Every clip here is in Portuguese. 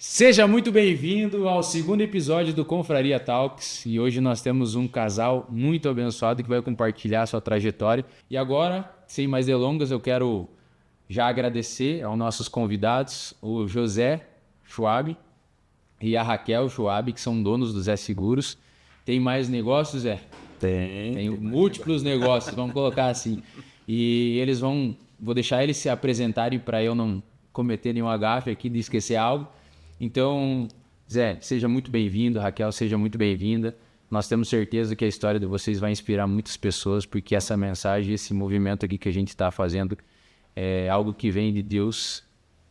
Seja muito bem-vindo ao segundo episódio do Confraria Talks e hoje nós temos um casal muito abençoado que vai compartilhar sua trajetória. E agora, sem mais delongas, eu quero já agradecer aos nossos convidados, o José Schwab e a Raquel Schwab, que são donos do Zé Seguros. Tem mais negócios, Zé? Tem múltiplos negócios, vamos colocar assim. E vou deixar eles se apresentarem para eu não cometer nenhum agafe aqui de esquecer algo. Então, Zé, seja muito bem-vindo, Raquel, seja muito bem-vinda. Nós temos certeza que a história de vocês vai inspirar muitas pessoas, porque essa mensagem, esse movimento aqui que a gente está fazendo é algo que vem de Deus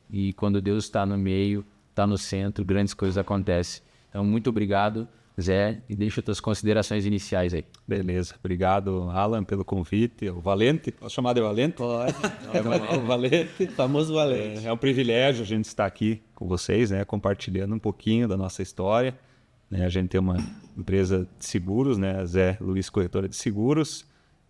e quando Deus está no meio, está no centro, grandes coisas acontecem. Então, muito obrigado, Zé, e deixa as tuas considerações iniciais aí. Beleza, obrigado, Alan, pelo convite. O Valente, posso chamar de Valente? Pode. O Valente. Famoso Valente. É um privilégio a gente estar aqui com vocês, né, compartilhando um pouquinho da nossa história. Né, a gente tem uma empresa de seguros, né, Zé Luiz Corretora de Seguros.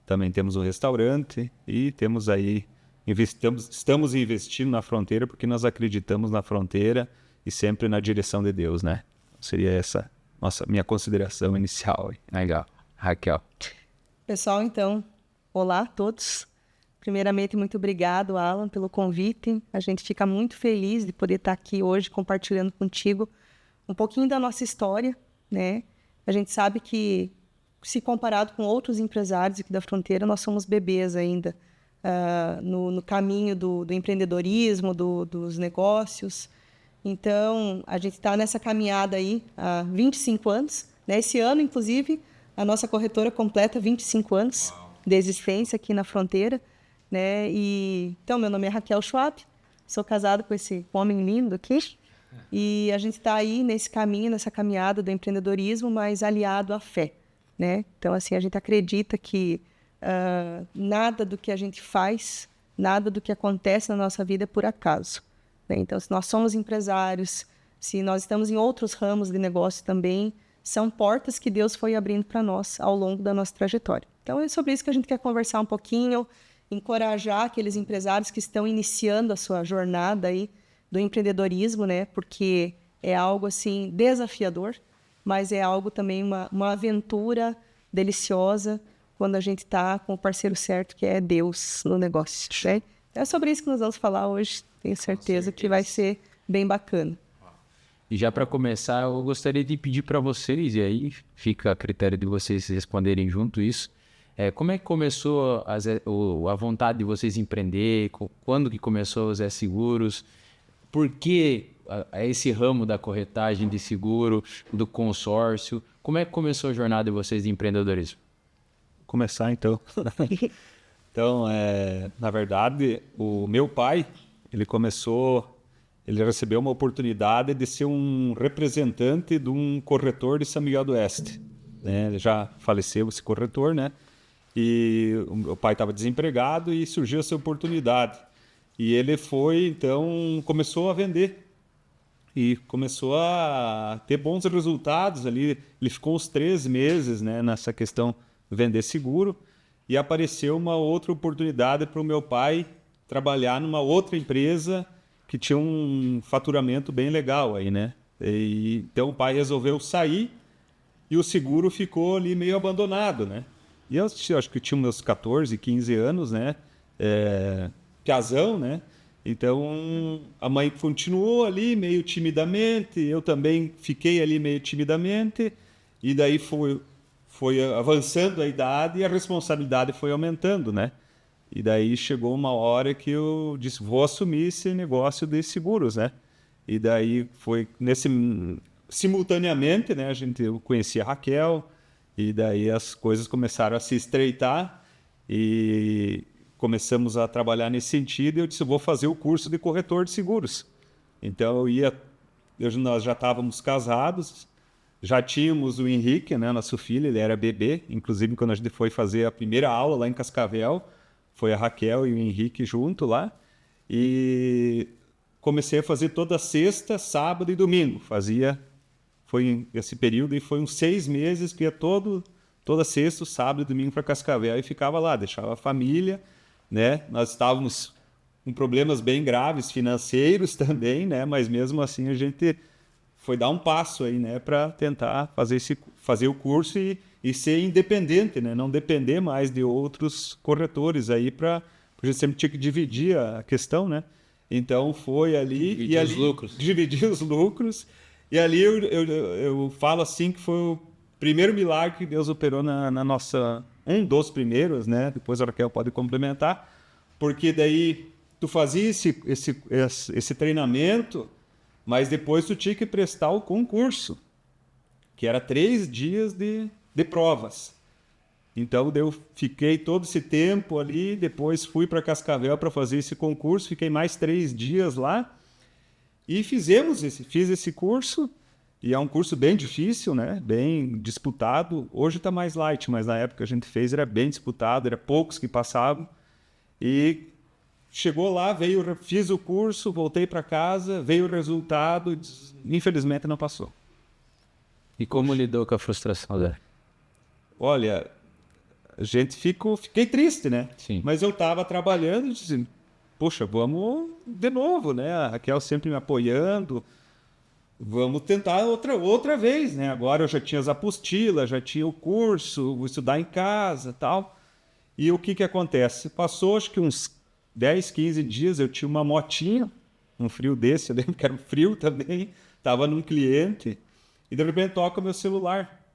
Também temos um restaurante e temos aí, estamos investindo na fronteira porque nós acreditamos na fronteira e sempre na direção de Deus, né? Seria essa minha consideração inicial. Legal. Raquel. Pessoal, então, olá a todos. Primeiramente, muito obrigado, Alan, pelo convite. A gente fica muito feliz de poder estar aqui hoje compartilhando contigo um pouquinho da nossa história, né? A gente sabe que, se comparado com outros empresários aqui da fronteira, nós somos bebês ainda no caminho do empreendedorismo, dos negócios. Então, a gente está nessa caminhada aí há 25 anos. Né? Esse ano, inclusive, a nossa corretora completa 25 anos de existência aqui na fronteira. Né? Então, meu nome é Raquel Schwab, sou casada com esse homem lindo aqui. E a gente está aí nesse caminho, nessa caminhada do empreendedorismo, mas aliado à fé. Né? Então, assim, a gente acredita que nada do que a gente faz, nada do que acontece na nossa vida é por acaso. Então, se nós somos empresários, se nós estamos em outros ramos de negócio também, são portas que Deus foi abrindo para nós ao longo da nossa trajetória. Então, é sobre isso que a gente quer conversar um pouquinho, encorajar aqueles empresários que estão iniciando a sua jornada aí do empreendedorismo, né? Porque é algo assim desafiador, mas é algo também uma aventura deliciosa quando a gente está com o parceiro certo, que é Deus no negócio. Né? É sobre isso que nós vamos falar hoje. Tenho certeza que vai ser bem bacana. E já para começar, eu gostaria de pedir para vocês, e aí fica a critério de vocês responderem junto isso, como é que começou a vontade de vocês empreender, quando que começou o Zé Seguros, por que esse ramo da corretagem de seguro, do consórcio, como é que começou a jornada de vocês de empreendedorismo? Começar então. Então, na verdade, o meu pai, ele recebeu uma oportunidade de ser um representante de um corretor de São Miguel do Oeste. Né? Ele já faleceu esse corretor, né? E o meu pai estava desempregado e surgiu essa oportunidade. E ele começou a vender. E começou a ter bons resultados ali. Ele ficou uns 3 meses, né, nessa questão de vender seguro. E apareceu uma outra oportunidade para o meu pai trabalhar numa outra empresa que tinha um faturamento bem legal aí, né? Então o pai resolveu sair e o seguro ficou ali meio abandonado, né? E eu acho que tinha meus 14, 15 anos, né? Piazão, né? Então a mãe continuou ali meio timidamente, eu também fiquei ali meio timidamente, e daí foi avançando a idade e a responsabilidade foi aumentando, né? E daí chegou uma hora que eu disse, vou assumir esse negócio de seguros, né? E daí foi simultaneamente, né? Eu conheci a Raquel e daí as coisas começaram a se estreitar e começamos a trabalhar nesse sentido. E eu disse, vou fazer o curso de corretor de seguros. Então nós já estávamos casados. Já tínhamos o Henrique, né, nosso filho, ele era bebê. Inclusive, quando a gente foi fazer a primeira aula lá em Cascavel, foi a Raquel e o Henrique junto lá. E comecei a fazer toda sexta, sábado e domingo. Foi esse período e foi uns 6 meses que ia toda sexta, sábado e domingo para Cascavel e ficava lá, deixava a família, né? Nós estávamos com problemas bem graves financeiros também, né? Mas mesmo assim a gente foi dar um passo aí, né? Para tentar fazer o curso e ser independente, né? Não depender mais de outros corretores aí porque a gente sempre tinha que dividir a questão, né? Então foi ali dividir os lucros. E ali eu falo assim que foi o primeiro milagre que Deus operou na nossa... Um dos primeiros, né? Depois a Raquel pode complementar. Porque daí tu fazia esse treinamento, mas depois tu tinha que prestar o concurso, que era 3 dias de provas. Então eu fiquei todo esse tempo ali, depois fui para Cascavel para fazer esse concurso, fiquei mais 3 dias lá e fiz esse curso. E é um curso bem difícil, né? Bem disputado. Hoje está mais light, mas na época que a gente fez era bem disputado, era poucos que passavam. E chegou lá, fiz o curso, voltei para casa, veio o resultado, infelizmente não passou. E como lidou com a frustração, Zé? Olha, fiquei triste, né? Sim. Mas eu estava trabalhando e disse, poxa, vamos de novo, né? A Raquel sempre me apoiando. Vamos tentar outra vez, né? Agora eu já tinha as apostilas, já tinha o curso, vou estudar em casa, tal. E o que acontece? Passou acho que uns 10, 15 dias, eu tinha uma motinha, um frio desse, eu lembro que era um frio também, estava num cliente, e de repente toca o meu celular.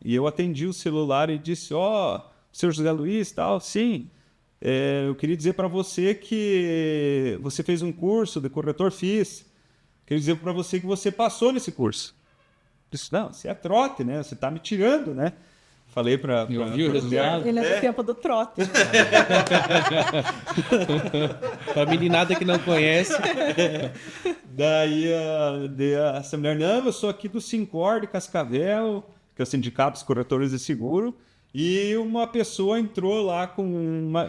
E eu atendi o celular e disse, senhor José Luiz, tal, sim, eu queria dizer para você que você fez um curso de corretor, fiz. Queria dizer para você que você passou nesse curso. Eu disse, não, você é trote, né? Você está me tirando, né? Falei para... Eu vi o resultado. Ele é do tempo do trote. Pra meninada que não conhece. Daí essa mulher, não, eu sou aqui do Sincor de Cascavel, que é o Sindicato dos Corretores de Seguro, e uma pessoa entrou lá com uma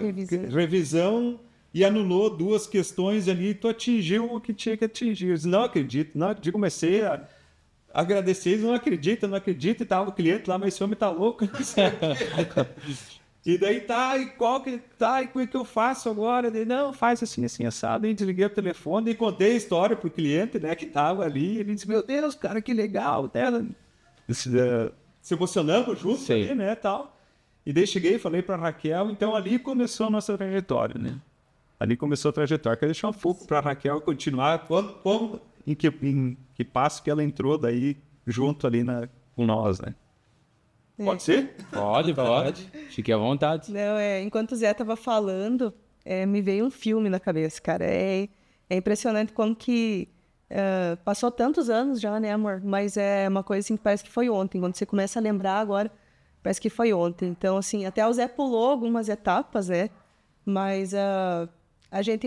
revisão e anulou 2 questões ali, e tu atingiu o que tinha que atingir. Eu disse, não acredito, não acredito. Comecei a agradecer, eles não acreditam, e tal, o cliente lá, mas esse homem tá louco. E daí e qual que tá, e como é que eu faço agora? Daí, não, faz assim, assado, e desliguei o telefone e contei a história pro cliente, né, que tava ali, e ele disse, meu Deus, cara, que legal, né? Se emocionamos juntos ali, né, tal. E daí cheguei e falei pra Raquel, então ali começou a nossa trajetória, né? Ali começou a trajetória. Quero deixar um pouco para a Raquel continuar. Em que passo que ela entrou daí junto ali com nós, né? Pode ser? Pode. Fique à vontade. Não, enquanto o Zé estava falando, me veio um filme na cabeça, cara. É impressionante como que passou tantos anos já, né, amor? Mas é uma coisa assim que parece que foi ontem. Quando você começa a lembrar agora, parece que foi ontem. Então, assim, até o Zé pulou algumas etapas, né? Mas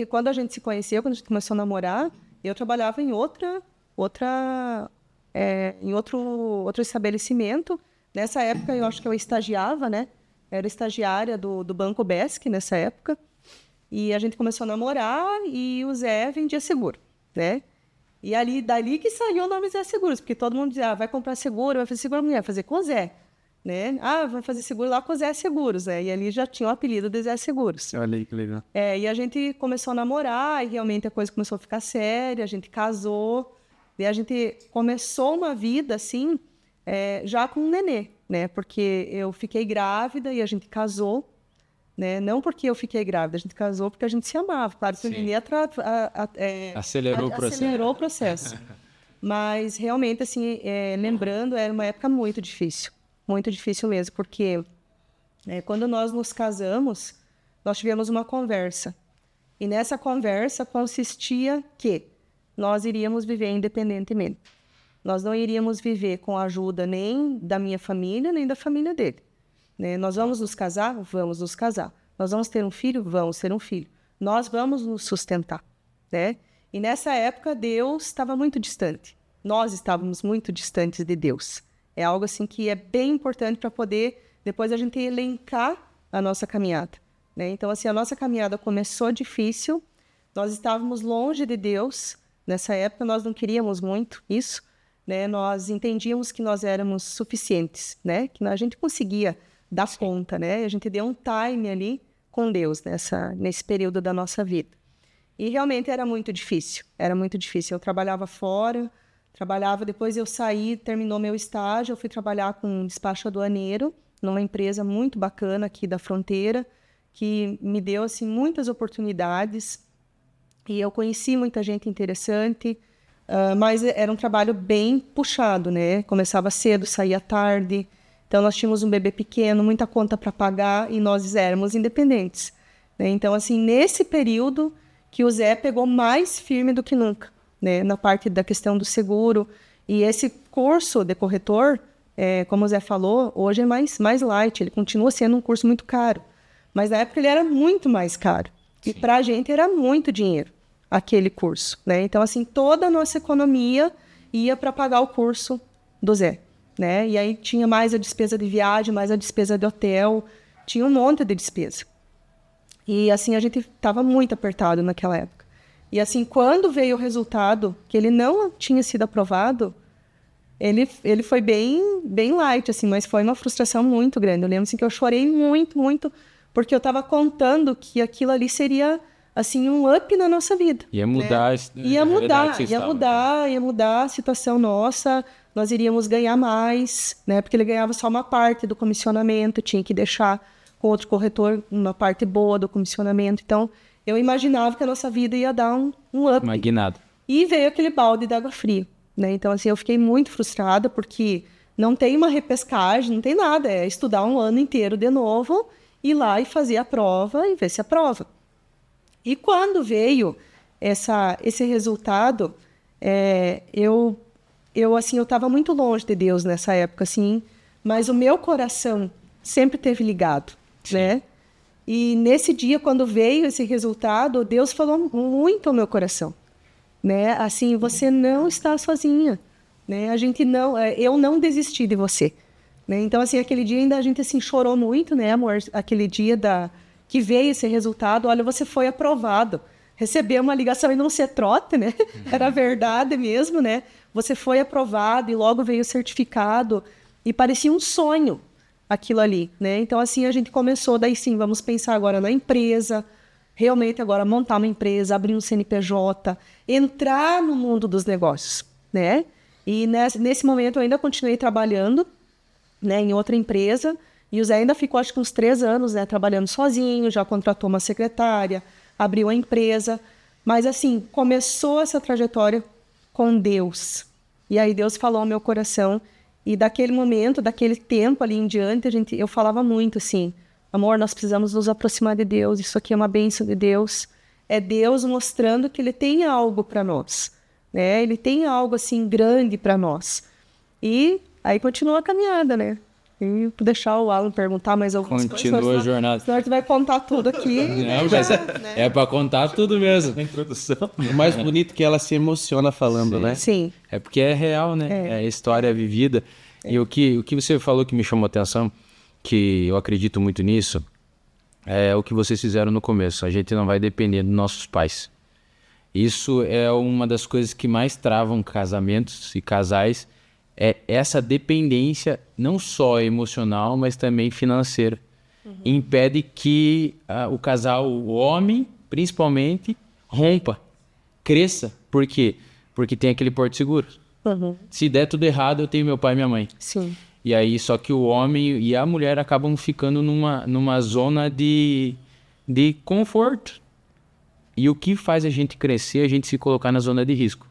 quando a gente se conheceu, quando a gente começou a namorar, eu trabalhava em outro estabelecimento. Nessa época, eu acho que eu estagiava, né? Era estagiária do Banco Besc nessa época. E a gente começou a namorar e o Zé vendia seguro, né? E dali que saiu o nome Zé Seguros, porque todo mundo dizia, vai comprar seguro, vai fazer seguro, vai fazer com o Zé. Né? Vai fazer seguro lá com o Zé Seguros, né? E ali já tinha o apelido de Zé Seguros. Olha aí que legal. E a gente começou a namorar e realmente a coisa começou a ficar séria, a gente casou, e a gente começou uma vida assim, já com um nenê, né? Porque eu fiquei grávida e a gente casou, né? Não porque eu fiquei grávida, a gente casou porque a gente se amava. Claro que o nenê acelerou o processo. Mas realmente, assim, lembrando, era uma época muito difícil mesmo, porque quando nós nos casamos, nós tivemos uma conversa. E nessa conversa consistia que nós iríamos viver independentemente. Nós não iríamos viver com a ajuda nem da minha família, nem da família dele. Né? Nós vamos nos casar? Vamos nos casar. Nós vamos ter um filho? Vamos ter um filho. Nós vamos nos sustentar. Né? E nessa época, Deus estava muito distante. Nós estávamos muito distantes de Deus. É algo assim que é bem importante para poder depois a gente elencar a nossa caminhada. Né? Então, assim, a nossa caminhada começou difícil, nós estávamos longe de Deus. Nessa época, nós não queríamos muito isso. Né? Nós entendíamos que nós éramos suficientes, né? Que a gente conseguia dar conta. Né? A gente deu um time ali com Deus nesse período da nossa vida. E realmente era muito difícil. Eu trabalhava fora, depois eu saí, terminou meu estágio, eu fui trabalhar com um despacho aduaneiro, numa empresa muito bacana aqui da fronteira, que me deu assim, muitas oportunidades. E eu conheci muita gente interessante, mas era um trabalho bem puxado, né? Começava cedo, saía tarde. Então, nós tínhamos um bebê pequeno, muita conta para pagar e nós éramos independentes, né? Então, assim, nesse período que o Zé pegou mais firme do que nunca, né? Na parte da questão do seguro. E esse curso de corretor, como o Zé falou, hoje é mais light. Ele continua sendo um curso muito caro. Mas na época ele era muito mais caro. Sim. E para a gente era muito dinheiro, aquele curso, né? Então, assim, toda a nossa economia ia para pagar o curso do Zé, né? E aí tinha mais a despesa de viagem, mais a despesa de hotel, tinha um monte de despesa. E, assim, a gente estava muito apertado naquela época. E, assim, quando veio o resultado, que ele não tinha sido aprovado, ele foi bem light, assim, mas foi uma frustração muito grande. Eu lembro, assim, que eu chorei muito, muito, porque eu estava contando que aquilo ali seria, assim, um up na nossa vida. Ia mudar, né? Ia mudar a situação nossa, nós iríamos ganhar mais, né? Porque ele ganhava só uma parte do comissionamento, tinha que deixar com outro corretor uma parte boa do comissionamento. Então, eu imaginava que a nossa vida ia dar um up. Uma guinada. E veio aquele balde de água fria, né? Então, assim, eu fiquei muito frustrada, porque não tem uma repescagem, não tem nada, é estudar um ano inteiro de novo, ir lá e fazer a prova e ver se aprova. E quando veio esse resultado, eu estava muito longe de Deus nessa época, assim, mas o meu coração sempre esteve ligado, né? E nesse dia, quando veio esse resultado, Deus falou muito ao meu coração, né? Assim, você não está sozinha, né? Eu não desisti de você. Né? Então, assim, aquele dia ainda a gente assim, chorou muito, né, amor? Aquele dia que veio esse resultado, olha, você foi aprovado. Recebeu uma ligação e não ser trote, né? Era verdade mesmo, né? Você foi aprovado e logo veio o certificado e parecia um sonho aquilo ali, né? Então, assim, a gente começou, daí sim, vamos pensar agora na empresa, realmente agora montar uma empresa, abrir um CNPJ, entrar no mundo dos negócios, né? E nesse momento eu ainda continuei trabalhando, né, em outra empresa, e o Zé ainda ficou acho que uns 3 anos, né, trabalhando sozinho, já contratou uma secretária, abriu a empresa, mas assim, começou essa trajetória com Deus, e aí Deus falou ao meu coração, e daquele momento, daquele tempo ali em diante, eu falava muito assim, amor, nós precisamos nos aproximar de Deus, isso aqui é uma bênção de Deus, é Deus mostrando que Ele tem algo para nós, né, Ele tem algo assim grande para nós, e aí continua a caminhada, né? E vou deixar o Alan perguntar mais algumas coisas. Continua a jornada. Senão a gente vai contar tudo aqui. Não, mas é para contar tudo mesmo. Na introdução. O mais bonito é que ela se emociona falando, né? Sim. É porque é real, né? É a história vivida. E o que você falou que me chamou a atenção, que eu acredito muito nisso, é o que vocês fizeram no começo. A gente não vai depender dos nossos pais. Isso é uma das coisas que mais travam casamentos e casais, é essa dependência não só emocional, mas também financeira. Impede que o casal, o homem, principalmente, rompa, cresça. Por quê? Porque tem aquele porto seguro. Se der tudo errado, eu tenho meu pai e minha mãe. Sim. E aí, só que o homem e a mulher acabam ficando numa zona de conforto. E o que faz a gente crescer, a gente se colocar na zona de risco.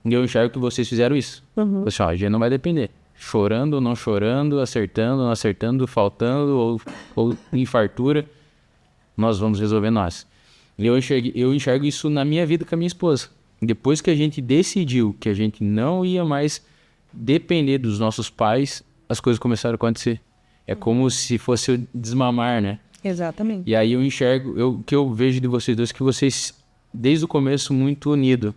E eu enxergo que vocês fizeram isso. Assim, a gente não vai depender. Chorando ou não chorando, acertando ou não acertando, faltando ou em fartura, nós vamos resolver nós. E eu enxergo isso na minha vida com a minha esposa. Depois que a gente decidiu que a gente não ia mais depender dos nossos pais, as coisas começaram a acontecer. É como se fosse o desmamar, né? Exatamente. E aí eu enxergo, o que eu vejo de vocês dois, que vocês, desde o começo, muito unidos.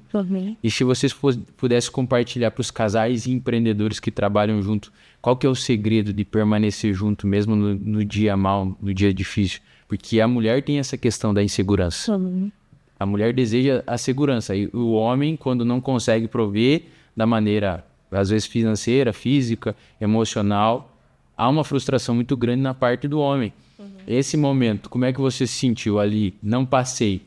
E se vocês pudessem compartilhar para os casais e empreendedores que trabalham junto, qual que é o segredo de permanecer junto mesmo no dia mal, no dia difícil? Porque a mulher tem essa questão da insegurança. A mulher deseja a segurança. E o homem, quando não consegue prover da maneira, às vezes financeira, física, emocional, há uma frustração muito grande na parte do homem. Esse momento, como é que você se sentiu ali? Não passei.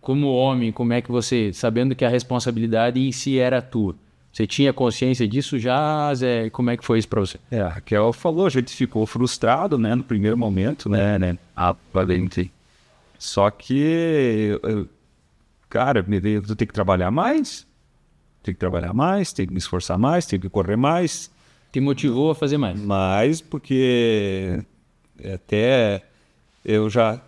como homem, como é que você, sabendo que a responsabilidade em si era tua, você tinha consciência disso já, Zé? Como é que foi isso para você? A Raquel falou, a gente ficou frustrado, né, no primeiro momento, né, valente. Só que, cara, eu tenho que trabalhar mais, tenho que me esforçar mais, tenho que correr mais. Te motivou a fazer mais? Mais, porque até eu já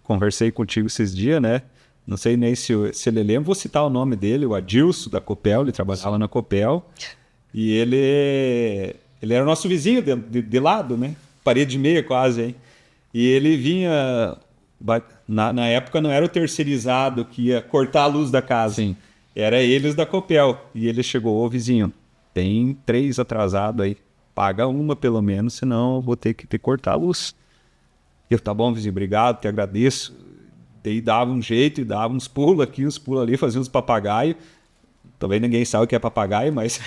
conversei contigo esses dias, né? Não sei nem se ele lembra, vou citar o nome dele, o Adilson, da Copel, ele trabalhava na Copel, e ele era nosso vizinho de lado, né? Parede e meia quase, hein? E ele vinha, na época não era o terceirizado que ia cortar a luz da casa, Sim. Era eles da Copel, e ele chegou, ô vizinho, tem 3 atrasados aí, paga uma pelo menos, senão eu vou ter que cortar a luz. Eu, tá bom, vizinho, obrigado, te agradeço. Daí dava um jeito e dava uns pulos aqui, uns pulos ali, fazia uns papagaios. Também ninguém sabe o que é papagaio, mas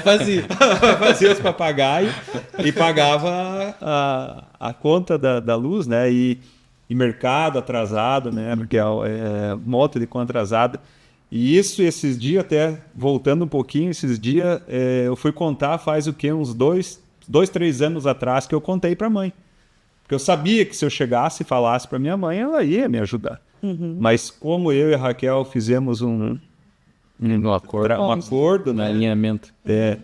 fazia os papagaios e pagava a conta da luz, né? E mercado atrasado, né? Porque é moto de conta atrasada. E isso, esses dias, até voltando um pouquinho, esses dias, eu fui contar faz o quê? Uns 3 anos atrás que eu contei para a mãe. Porque eu sabia que se eu chegasse e falasse para minha mãe, ela ia me ajudar. Mas como eu e a Raquel fizemos um acordo, né? Alinhamento.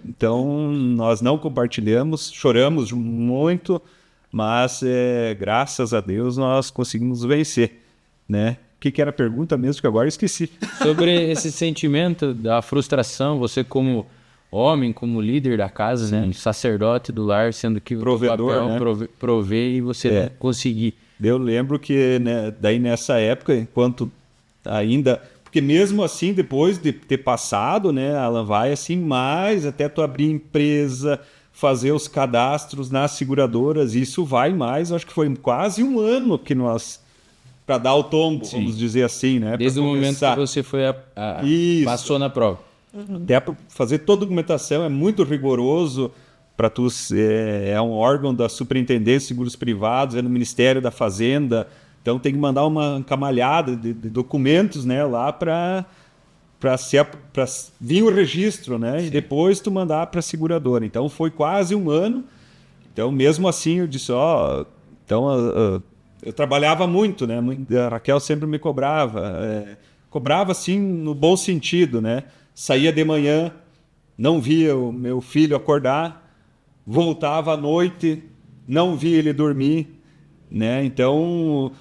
Então nós não compartilhamos, choramos muito, mas graças a Deus nós conseguimos vencer, né? O que era a pergunta mesmo que agora eu esqueci? Sobre esse sentimento da frustração, você como homem, como líder da casa, né? Sacerdote do lar, sendo que provedor, o papel né? prover e você não conseguir. Eu lembro que, né, daí nessa época, enquanto ainda... Porque mesmo assim, depois de ter passado, né, ela vai assim mais até tu abrir empresa, fazer os cadastros nas seguradoras, isso vai mais, acho que foi quase um ano que nós... para dar o tombo, Sim. Vamos dizer assim, né? Desde o momento que você foi passou na prova. Até para fazer toda a documentação é muito rigoroso. Para tu é um órgão da Superintendência de Seguros Privados, é no Ministério da Fazenda, então tem que mandar uma camalhada de documentos, né, lá para vir o registro, né? Sim. E depois tu mandar para a seguradora. Então foi quase um ano. Então mesmo assim eu disse, eu trabalhava muito, né? A Raquel sempre me cobrava. Cobrava, assim, no bom sentido, né? Saía de manhã, não via o meu filho acordar, voltava à noite, não via ele dormir, né? Então,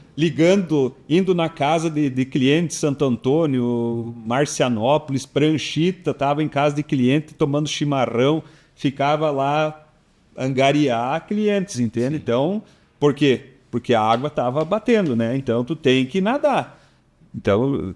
indo na casa de clientes, Santo Antônio, Marcianópolis, Pranchita, estava em casa de cliente tomando chimarrão, ficava lá angariar clientes, entende? Sim. Então, por quê? Porque a água estava batendo, né? Então tu tem que nadar. Então,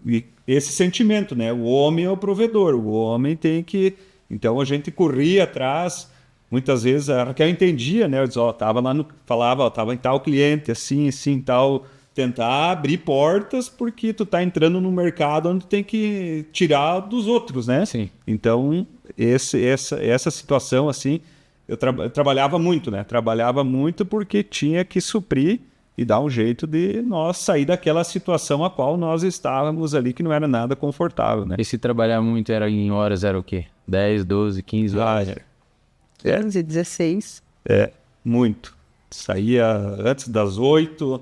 esse sentimento, né? O homem é o provedor, o homem tem que... Então a gente corria atrás, muitas vezes a Raquel entendia, né? Eu dizia, tava lá falava, tava em tal cliente, assim, tal, tentar abrir portas, porque tu tá entrando no mercado onde tem que tirar dos outros, né? Sim. Então, essa situação, assim, eu trabalhava muito, né? Trabalhava muito porque tinha que suprir e dar um jeito de nós sair daquela situação a qual nós estávamos ali, que não era nada confortável, né? E se trabalhar muito era em horas, era o quê? 10, 12, 15 horas? 15, 16. Muito. Saía antes das 8.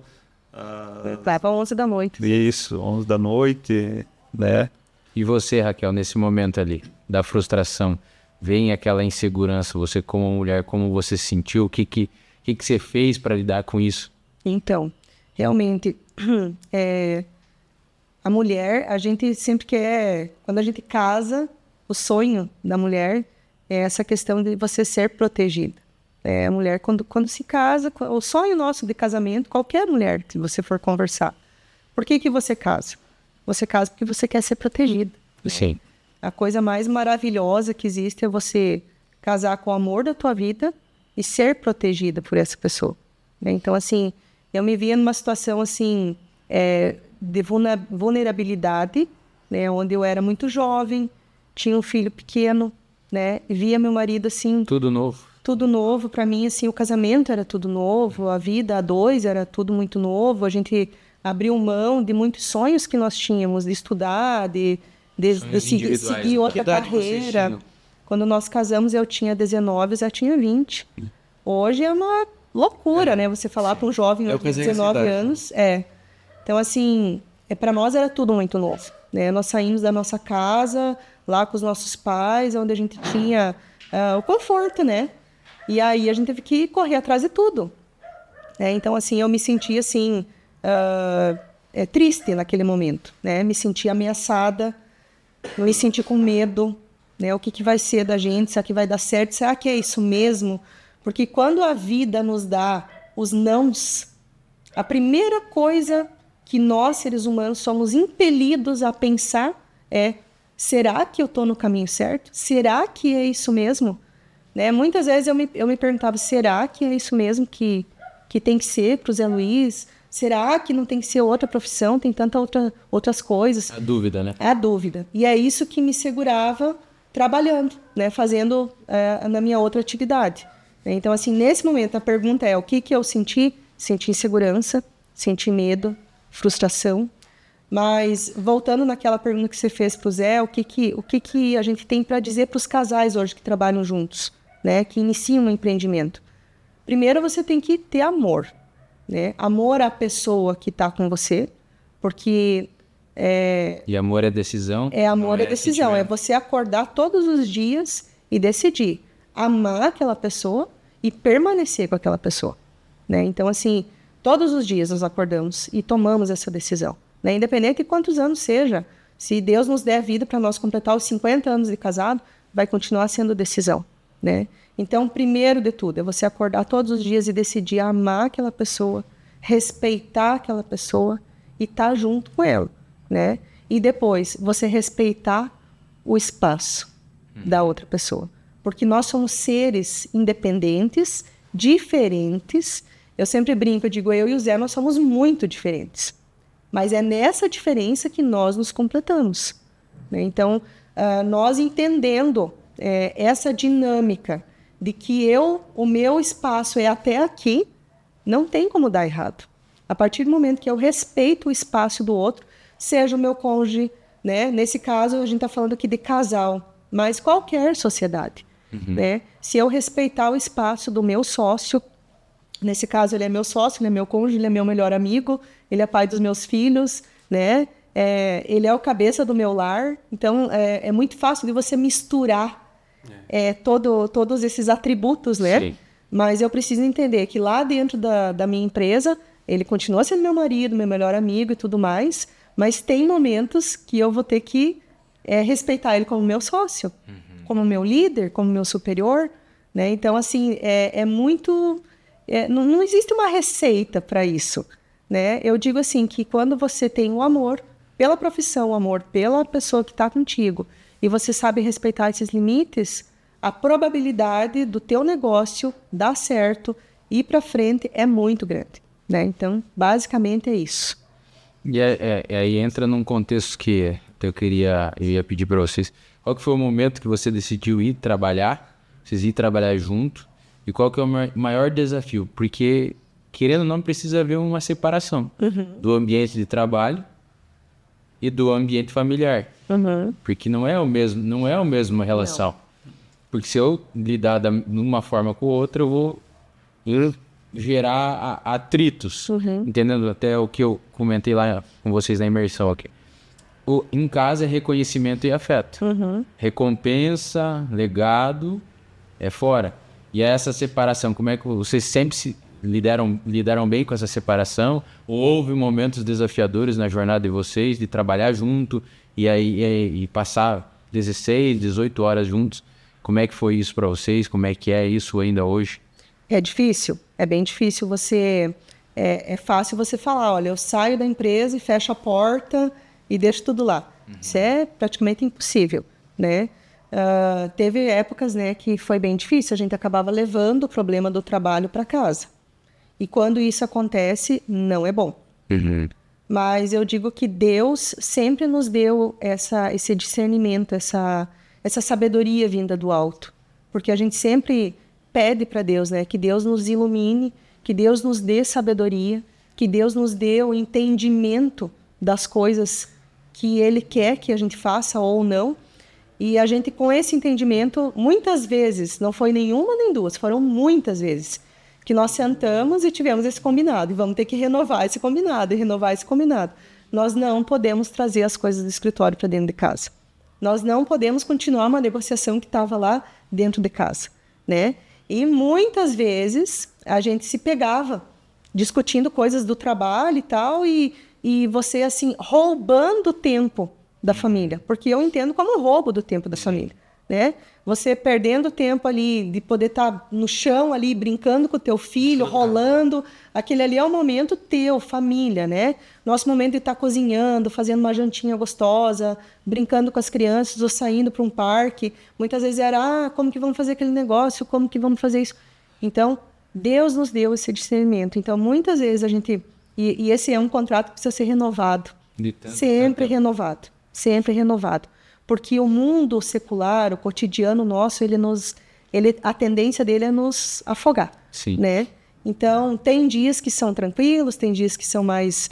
Vai para 11 da noite. Isso, 11 da noite, né? E você, Raquel, nesse momento ali, da frustração, vem aquela insegurança, você como mulher, como você se sentiu? O que você fez para lidar com isso? Então, realmente, a mulher, a gente sempre quer... Quando a gente casa, o sonho da mulher é essa questão de você ser protegida. A mulher, quando se casa, o sonho nosso de casamento, qualquer mulher, se você for conversar, por que você casa? Você casa porque você quer ser protegida. Sim. A coisa mais maravilhosa que existe é você casar com o amor da tua vida e ser protegida por essa pessoa. Então, assim, eu me via numa situação, assim, de vulnerabilidade, né, onde eu era muito jovem, tinha um filho pequeno, né, e via meu marido, assim... Tudo novo. Tudo novo. Para mim, assim, o casamento era tudo novo, a vida a dois era tudo muito novo, a gente abriu mão de muitos sonhos que nós tínhamos, de estudar, de seguir outra carreira. Quando nós casamos, eu tinha 19, já tinha 20. Hoje é uma loucura, né? Você falar para um jovem de 19 anos. Então, assim, para nós era tudo muito novo, né? Nós saímos da nossa casa, lá com os nossos pais, onde a gente tinha o conforto, né? E aí a gente teve que correr atrás de tudo. Então, assim, eu me senti, assim, triste naquele momento, né? Me senti ameaçada, me senti com medo, né? O que vai ser da gente? Será que vai dar certo? Será que é isso mesmo? Porque quando a vida nos dá os nãos, a primeira coisa que nós, seres humanos, somos impelidos a pensar é: será que eu estou no caminho certo? Será que é isso mesmo? Né? Muitas vezes eu me perguntava: será que é isso mesmo que tem que ser para o Zé Luiz? Será que não tem que ser outra profissão? Tem tantas outras coisas. A dúvida, né? A dúvida. E é isso que me segurava trabalhando, né? Fazendo na minha outra atividade. Então, assim, nesse momento, a pergunta é: o que eu senti? Senti insegurança, senti medo, frustração. Mas, voltando naquela pergunta que você fez para o Zé, o que a gente tem para dizer para os casais hoje que trabalham juntos, né? Que iniciam um empreendimento? Primeiro, você tem que ter amor, né? Amor à pessoa que está com você, porque... E amor é decisão? Amor é decisão, sentimento. É você acordar todos os dias e decidir amar aquela pessoa e permanecer com aquela pessoa, né? Então, assim, todos os dias nós acordamos e tomamos essa decisão, né? Independente de quantos anos seja, se Deus nos der vida para nós completar os 50 anos de casado, vai continuar sendo decisão, né? Então, primeiro de tudo, é você acordar todos os dias e decidir amar aquela pessoa, respeitar aquela pessoa e estar junto com ela, né? E depois, você respeitar o espaço da outra pessoa. Porque nós somos seres independentes, diferentes. Eu sempre brinco, eu digo, eu e o Zé, nós somos muito diferentes. Mas é nessa diferença que nós nos completamos, né? Então, nós entendendo essa dinâmica de que o meu espaço é até aqui, não tem como dar errado. A partir do momento que eu respeito o espaço do outro, seja o meu cônjuge, né? Nesse caso, a gente está falando aqui de casal, mas qualquer sociedade, né? Se eu respeitar o espaço do meu sócio, nesse caso ele é meu sócio, ele é meu cônjuge, ele é meu melhor amigo, ele é pai dos meus filhos, né? Ele é o cabeça do meu lar, então é muito fácil de você misturar todos esses atributos, né? Sim. Mas eu preciso entender que lá dentro da minha empresa, ele continua sendo meu marido, meu melhor amigo e tudo mais, mas tem momentos que eu vou ter que respeitar ele como meu sócio, como meu líder, como meu superior, né? Então, assim, muito... não existe uma receita para isso, né? Eu digo assim, que quando você tem o amor pela profissão, o amor pela pessoa que está contigo, e você sabe respeitar esses limites, a probabilidade do teu negócio dar certo, ir para frente, é muito grande, né? Então, basicamente é isso. E aí entra num contexto que eu ia pedir para vocês, qual que foi o momento que você decidiu ir trabalhar, vocês ir trabalhar junto, e qual que é o maior desafio? Porque, querendo ou não, precisa haver uma separação do ambiente de trabalho e do ambiente familiar. Porque não é a mesma relação. Não. Porque se eu lidar de uma forma com outra, eu vou gerar atritos. Entendendo até o que eu comentei lá com vocês na imersão aqui. Em casa é reconhecimento e afeto. Recompensa, legado, é fora. E essa separação, como é que vocês sempre se lidaram bem com essa separação? Ou houve momentos desafiadores na jornada de vocês, de trabalhar junto e passar 16, 18 horas juntos? Como é que foi isso para vocês? Como é que é isso ainda hoje? É difícil, é bem difícil. É fácil você falar, olha, eu saio da empresa e fecho a porta e deixo tudo lá. Isso é praticamente impossível, né? Teve épocas, né, que foi bem difícil, a gente acabava levando o problema do trabalho para casa. E quando isso acontece, não é bom. Mas eu digo que Deus sempre nos deu esse discernimento, essa sabedoria vinda do alto. Porque a gente sempre pede para Deus, né, que Deus nos ilumine, que Deus nos dê sabedoria que Deus nos deu o entendimento das coisas que Ele quer que a gente faça ou não. E a gente, com esse entendimento, muitas vezes, não foi nenhuma nem duas, foram muitas vezes, que nós sentamos e tivemos esse combinado. E vamos ter que renovar esse combinado e renovar esse combinado. Nós não podemos trazer as coisas do escritório para dentro de casa. Nós não podemos continuar uma negociação que estava lá dentro de casa, né? E muitas vezes a gente se pegava discutindo coisas do trabalho e tal, e você, assim, roubando tempo da família, porque eu entendo como roubo do tempo da família, né? Você perdendo tempo ali de poder estar no chão ali, brincando com o teu filho, rolando, aquele ali é o momento teu, família, né? Nosso momento de estar cozinhando, fazendo uma jantinha gostosa, brincando com as crianças ou saindo para um parque. Muitas vezes era, como que vamos fazer aquele negócio, como que vamos fazer isso? Então, Deus nos deu esse discernimento. Então, muitas vezes a gente... E esse é um contrato que precisa ser renovado. Sempre renovado. Sempre renovado. Porque o mundo secular, o cotidiano nosso, a tendência dele é nos afogar. Sim. Né? Então, tem dias que são tranquilos, tem dias que são mais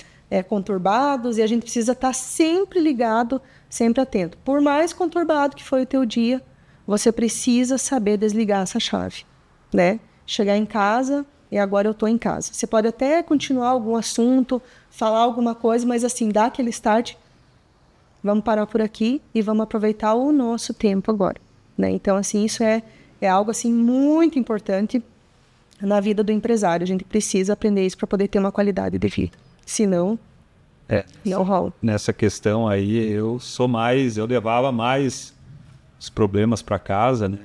conturbados, e a gente precisa estar sempre ligado, sempre atento. Por mais conturbado que foi o teu dia, você precisa saber desligar essa chave, né? Chegar em casa e agora eu estou em casa. Você pode até continuar algum assunto, falar alguma coisa, mas assim, dá aquele start, vamos parar por aqui e vamos aproveitar o nosso tempo agora, né? Então, assim, isso é algo assim, muito importante na vida do empresário. A gente precisa aprender isso para poder ter uma qualidade de vida. Senão, não rola. Nessa questão aí, eu levava mais os problemas para casa, né?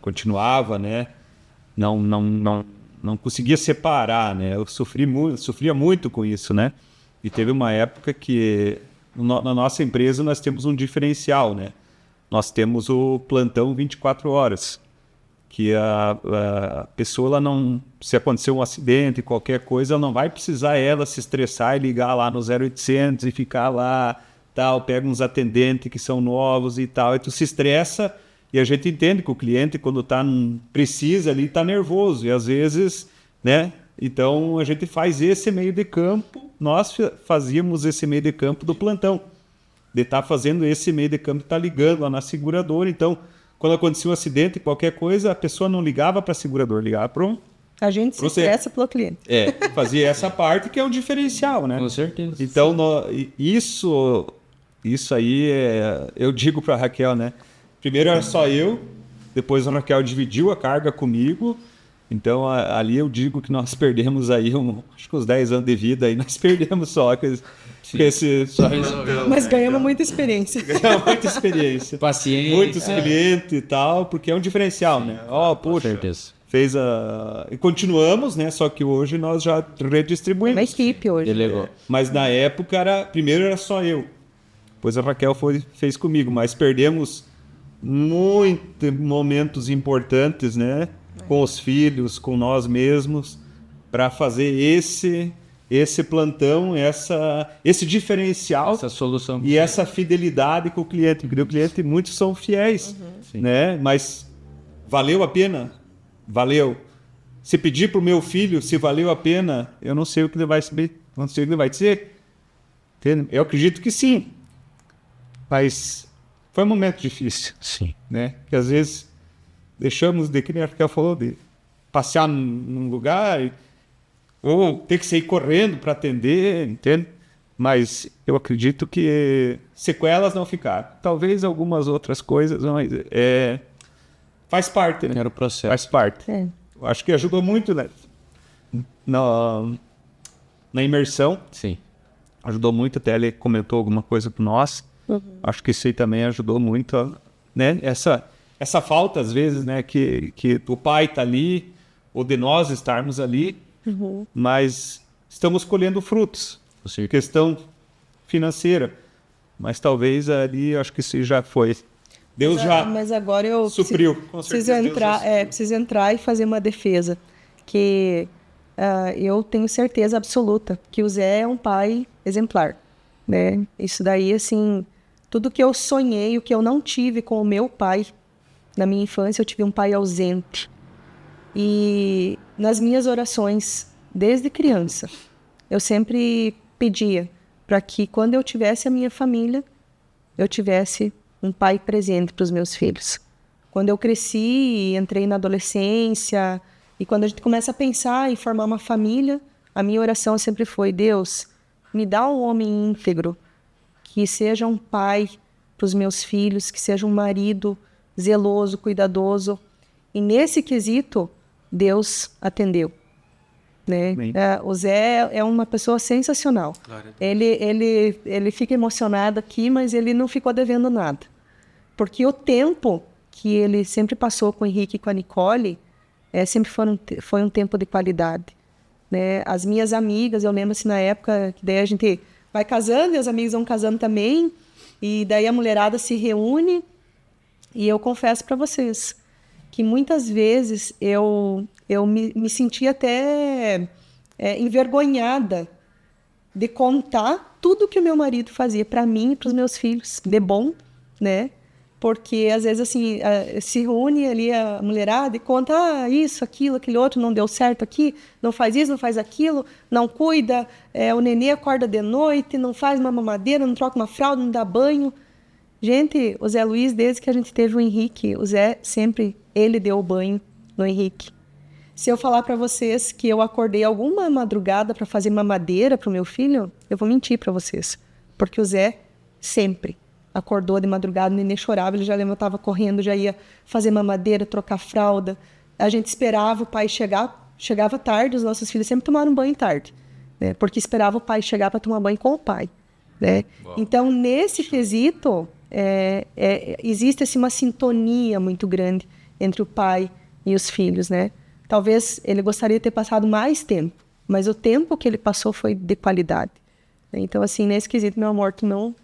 Continuava, né? Não conseguia separar, né? Eu sofria muito com isso, né? E teve uma época que na nossa empresa nós temos um diferencial, né? Nós temos o plantão 24 horas, que a pessoa, ela não, se acontecer um acidente, qualquer coisa, ela não vai precisar se estressar e ligar lá no 0800 e ficar lá, tal, pega uns atendentes que são novos e tal, e tu se estressa, e a gente entende que o cliente, quando precisa ali, está nervoso, e às vezes, né? Então, a gente faz esse meio de campo, nós fazíamos esse meio de campo do plantão, de estar fazendo esse meio de campo, estar ligando lá na seguradora. Então, quando acontecia um acidente, qualquer coisa, a pessoa não ligava para a seguradora, ligava para a gente se estressa pelo cliente. Fazia essa parte que é um diferencial, né? Com certeza. Então, isso aí, eu digo para a Raquel, né? Primeiro era só eu, depois a Raquel dividiu a carga comigo. Então, ali eu digo que nós perdemos aí, acho que uns 10 anos de vida, aí nós perdemos só só resolveu. Mas ganhamos muita experiência. Ganhamos muita experiência. Paciência. Muitos clientes e tal, porque é um diferencial, né? Com certeza. E continuamos, né? Só que hoje nós já redistribuímos. Uma equipe hoje. Delegou. Mas na época, primeiro era só eu. Depois a Raquel fez comigo, mas perdemos muitos momentos importantes, né? Com os filhos, com nós mesmos, para fazer esse plantão, esse diferencial, essa solução e essa fidelidade com o cliente, porque o cliente, muitos são fiéis, né? Mas valeu a pena? Valeu. Se pedir para o meu filho se valeu a pena, eu não sei o que ele vai saber, não sei o que ele vai dizer. Entende? Eu acredito que sim, mas foi um momento difícil, né? Que às vezes deixamos de, que a Raquel falou, de passear num lugar ou ter que sair correndo para atender, entende? Mas eu acredito que sequelas não ficaram. Talvez algumas outras coisas, mas faz parte, né? Era o processo. Faz parte. É. Acho que ajudou muito, né? Na imersão. Sim. Ajudou muito, até ele comentou alguma coisa com nós. Acho que isso aí também ajudou muito, né? Essa falta, às vezes, né? Que o pai está ali, ou de nós estarmos ali, mas estamos colhendo frutos. Questão financeira. Mas talvez ali, acho que isso já foi. Deus já mas agora eu supriu. Preciso entrar e fazer uma defesa. Que eu tenho certeza absoluta que o Zé é um pai exemplar, né? Isso daí, assim, tudo que eu sonhei, o que eu não tive com o meu pai, na minha infância eu tive um pai ausente. E nas minhas orações, desde criança, eu sempre pedia para que quando eu tivesse a minha família, eu tivesse um pai presente para os meus filhos. Quando eu cresci e entrei na adolescência, e quando a gente começa a pensar em formar uma família, a minha oração sempre foi: Deus, me dá um homem íntegro, que seja um pai para os meus filhos, que seja um marido zeloso, cuidadoso. E nesse quesito, Deus atendeu. Né? O Zé é uma pessoa sensacional. Ele fica emocionado aqui, mas ele não ficou devendo nada. Porque o tempo que ele sempre passou com o Henrique e com a Nicole sempre foi um tempo de qualidade. Né? As minhas amigas, eu lembro assim, na época, que daí a gente vai casando e os amigos vão casando também, e daí a mulherada se reúne, e eu confesso para vocês que muitas vezes eu me sentia até envergonhada de contar tudo que o meu marido fazia para mim e para os meus filhos, de bom, né? Porque às vezes assim, se reúne ali a mulherada e conta isso, aquilo, aquele outro, não deu certo aqui, não faz isso, não faz aquilo, não cuida, o nenê acorda de noite, não faz uma mamadeira, não troca uma fralda, não dá banho. Gente, o Zé Luiz, desde que a gente teve o Henrique, o Zé sempre, ele deu o banho no Henrique. Se eu falar para vocês que eu acordei alguma madrugada para fazer mamadeira para o meu filho, eu vou mentir para vocês. Porque o Zé sempre acordou de madrugada, o nenê chorava, ele já levantava correndo, já ia fazer mamadeira, trocar fralda. A gente esperava o pai chegar, chegava tarde, os nossos filhos sempre tomaram banho tarde, né? Porque esperava o pai chegar para tomar banho com o pai. Né? Então, nesse quesito, existe assim, uma sintonia muito grande entre o pai e os filhos, né? Talvez ele gostaria de ter passado mais tempo, mas o tempo que ele passou foi de qualidade. Então, assim, nesse quesito, meu amor, tu não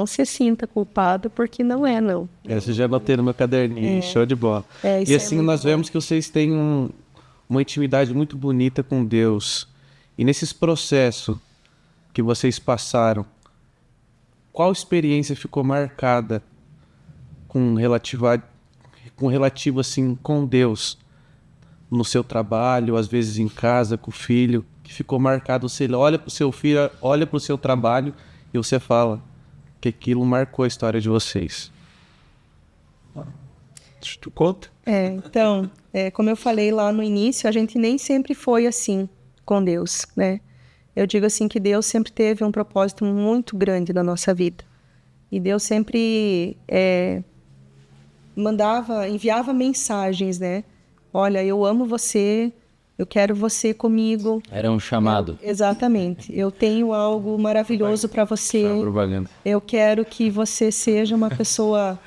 se sinta culpado, porque não é, não. Você já bateu no meu caderninho, show de bola. E assim, nós vemos que vocês têm uma intimidade muito bonita com Deus. E nesses processos que vocês passaram, qual experiência ficou marcada com relativo assim com Deus no seu trabalho, às vezes em casa com o filho, que ficou marcado? Você olha para o seu filho, olha para o seu trabalho e você fala que aquilo marcou a história de vocês. Tu conta? Então, como eu falei lá no início, a gente nem sempre foi assim com Deus, né? Eu digo assim que Deus sempre teve um propósito muito grande na nossa vida. E Deus sempre enviava mensagens, né? Olha, eu amo você, eu quero você comigo. Era um chamado. Exatamente. Eu tenho algo maravilhoso para você. Eu quero que você seja uma pessoa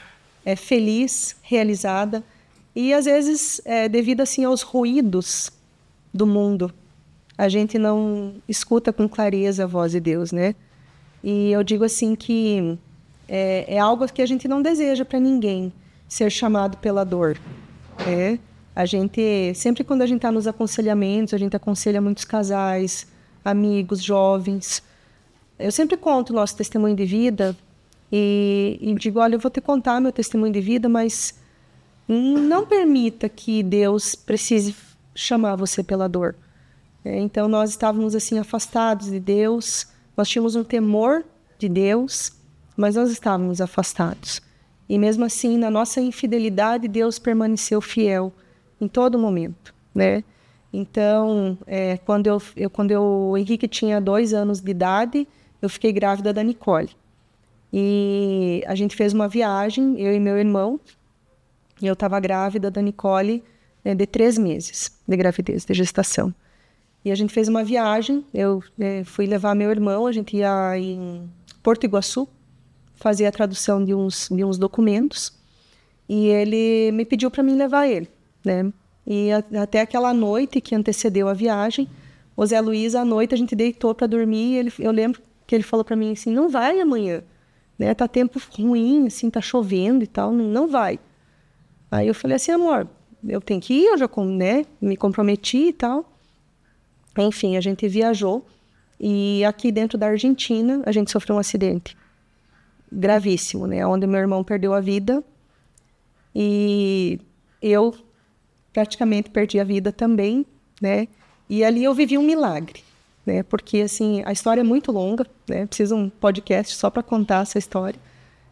feliz, realizada. E às vezes, devido assim aos ruídos do mundo, a gente não escuta com clareza a voz de Deus, né? E eu digo assim que é algo que a gente não deseja para ninguém, ser chamado pela dor. A gente, sempre quando a gente está nos aconselhamentos, a gente aconselha muitos casais, amigos, jovens. Eu sempre conto o nosso testemunho de vida e digo, olha, eu vou te contar meu testemunho de vida, mas não permita que Deus precise chamar você pela dor. Então, nós estávamos assim afastados de Deus, nós tínhamos um temor de Deus, mas nós estávamos afastados. E mesmo assim, na nossa infidelidade, Deus permaneceu fiel em todo momento, né? Então, quando o Henrique tinha 2 anos de idade, eu fiquei grávida da Nicole. E a gente fez uma viagem, eu e meu irmão, e eu estava grávida da Nicole de 3 meses de gravidez, de gestação. E a gente fez uma viagem, eu fui levar meu irmão, a gente ia em Porto Iguaçu, fazer a tradução de uns documentos, e ele me pediu para mim levar ele, né? E até aquela noite que antecedeu a viagem, o Zé Luiz, à noite, a gente deitou para dormir, eu lembro que ele falou para mim assim, não vai amanhã, né? Tá tempo ruim, assim, tá chovendo e tal, não vai. Aí eu falei assim, amor, eu tenho que ir, eu já me comprometi e tal. Enfim, a gente viajou e aqui dentro da Argentina a gente sofreu um acidente gravíssimo, né? Onde meu irmão perdeu a vida e eu praticamente perdi a vida também, né? E ali eu vivi um milagre, né? Porque, assim, a história é muito longa, né? Precisa um podcast só para contar essa história.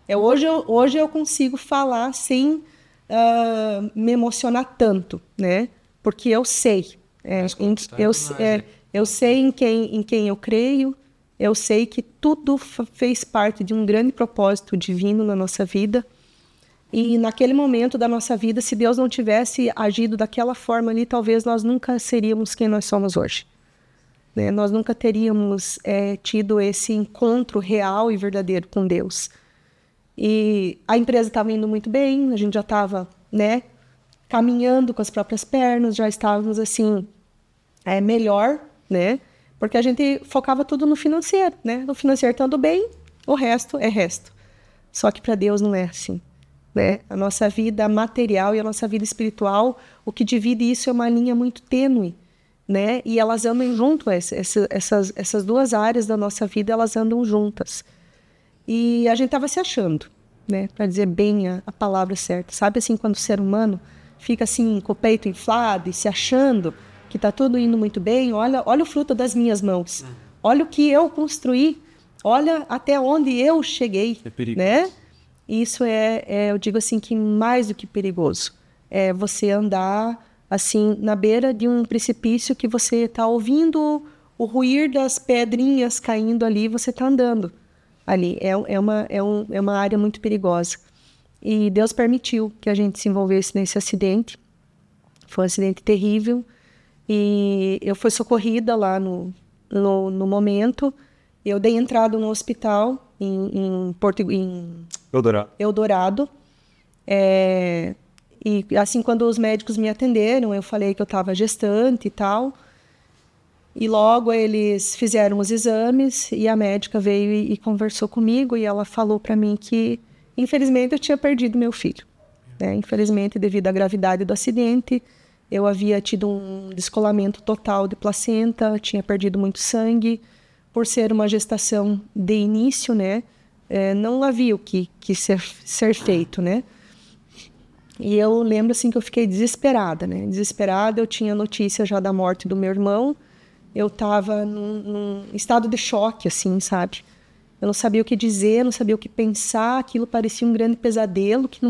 Hoje eu consigo falar sem me emocionar tanto, né? Porque eu sei. Eu sei em quem eu creio. Eu sei que tudo fez parte de um grande propósito divino na nossa vida. E naquele momento da nossa vida, se Deus não tivesse agido daquela forma ali, talvez nós nunca seríamos quem nós somos hoje. Né? Nós nunca teríamos tido esse encontro real e verdadeiro com Deus. E a empresa estava indo muito bem, a gente já estava, né, caminhando com as próprias pernas, já estávamos assim, melhor, né? Porque a gente focava tudo no financeiro, né? No financeiro estando bem, o resto é resto. Só que para Deus não é assim. Né? A nossa vida material e a nossa vida espiritual, o que divide isso é uma linha muito tênue, né? E elas andam juntas, essas duas áreas da nossa vida, elas andam juntas. E a gente estava se achando, né? Para dizer bem a palavra certa. Sabe assim, quando o ser humano fica assim com o peito inflado e se achando que está tudo indo muito bem, olha o fruto das minhas mãos, olha o que eu construí, olha até onde eu cheguei, né? Isso eu digo assim, que mais do que perigoso. É você andar assim na beira de um precipício que você está ouvindo o ruir das pedrinhas caindo ali, você está andando ali. É uma área muito perigosa. E Deus permitiu que a gente se envolvesse nesse acidente. Foi um acidente terrível. E eu fui socorrida lá no momento. Eu dei entrada no hospital em Eldorado. E assim, quando os médicos me atenderam, eu falei que eu estava gestante e tal. E logo eles fizeram os exames e a médica veio e conversou comigo e ela falou para mim que, infelizmente, eu tinha perdido meu filho. Né? Infelizmente, devido à gravidade do acidente, eu havia tido um descolamento total de placenta, tinha perdido muito sangue. Por ser uma gestação de início, né? Não havia o que ser feito, né? E eu lembro assim que eu fiquei desesperada, né? Desesperada, eu tinha notícia já da morte do meu irmão. Eu estava num estado de choque, assim, sabe? Eu não sabia o que dizer, não sabia o que pensar. Aquilo parecia um grande pesadelo que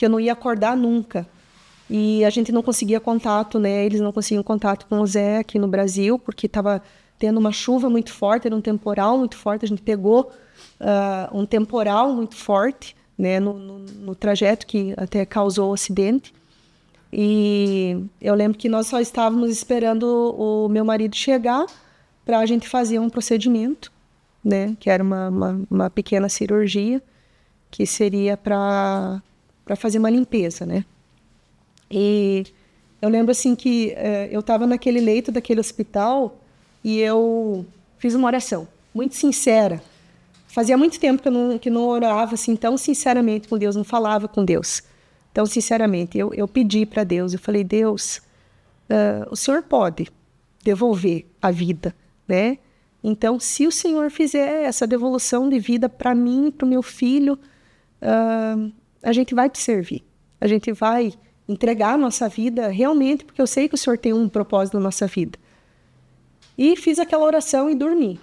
eu não ia acordar nunca. E a gente não conseguia contato, né? Eles não conseguiam contato com o Zé aqui no Brasil, porque estava tendo uma chuva muito forte, era um temporal muito forte. A gente pegou um temporal muito forte, né, no trajeto que até causou o acidente. E eu lembro que nós só estávamos esperando o meu marido chegar para a gente fazer um procedimento, né, que era uma pequena cirurgia, que seria para fazer uma limpeza, né. E eu lembro assim que eu estava naquele leito daquele hospital e eu fiz uma oração muito sincera. Fazia muito tempo que eu não orava assim tão sinceramente com Deus, não falava com Deus tão sinceramente. Eu pedi para Deus, eu falei, Deus, o Senhor pode devolver a vida, né? Então, se o Senhor fizer essa devolução de vida para mim, para o meu filho, a gente vai te servir. A gente vai entregar a nossa vida realmente, porque eu sei que o Senhor tem um propósito na nossa vida. E fiz aquela oração e dormi.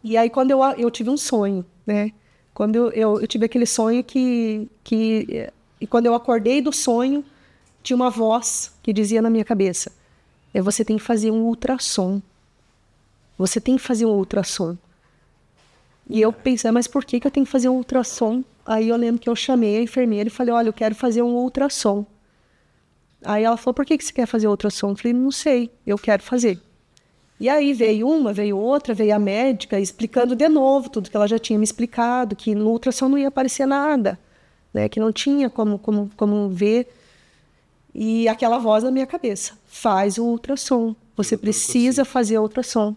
E aí, quando eu tive um sonho, né? Quando eu tive aquele sonho e quando eu acordei do sonho, tinha uma voz que dizia na minha cabeça, você tem que fazer um ultrassom. Você tem que fazer um ultrassom. E eu pensei, mas por que eu tenho que fazer um ultrassom? Aí eu lembro que eu chamei a enfermeira e falei, olha, eu quero fazer um ultrassom. Aí ela falou, por que você quer fazer ultrassom? Eu falei, não sei, eu quero fazer. E aí veio outra, veio a médica explicando de novo tudo que ela já tinha me explicado, que no ultrassom não ia aparecer nada, né? Que não tinha como ver. E aquela voz na minha cabeça, faz o ultrassom, você precisa fazer o ultrassom.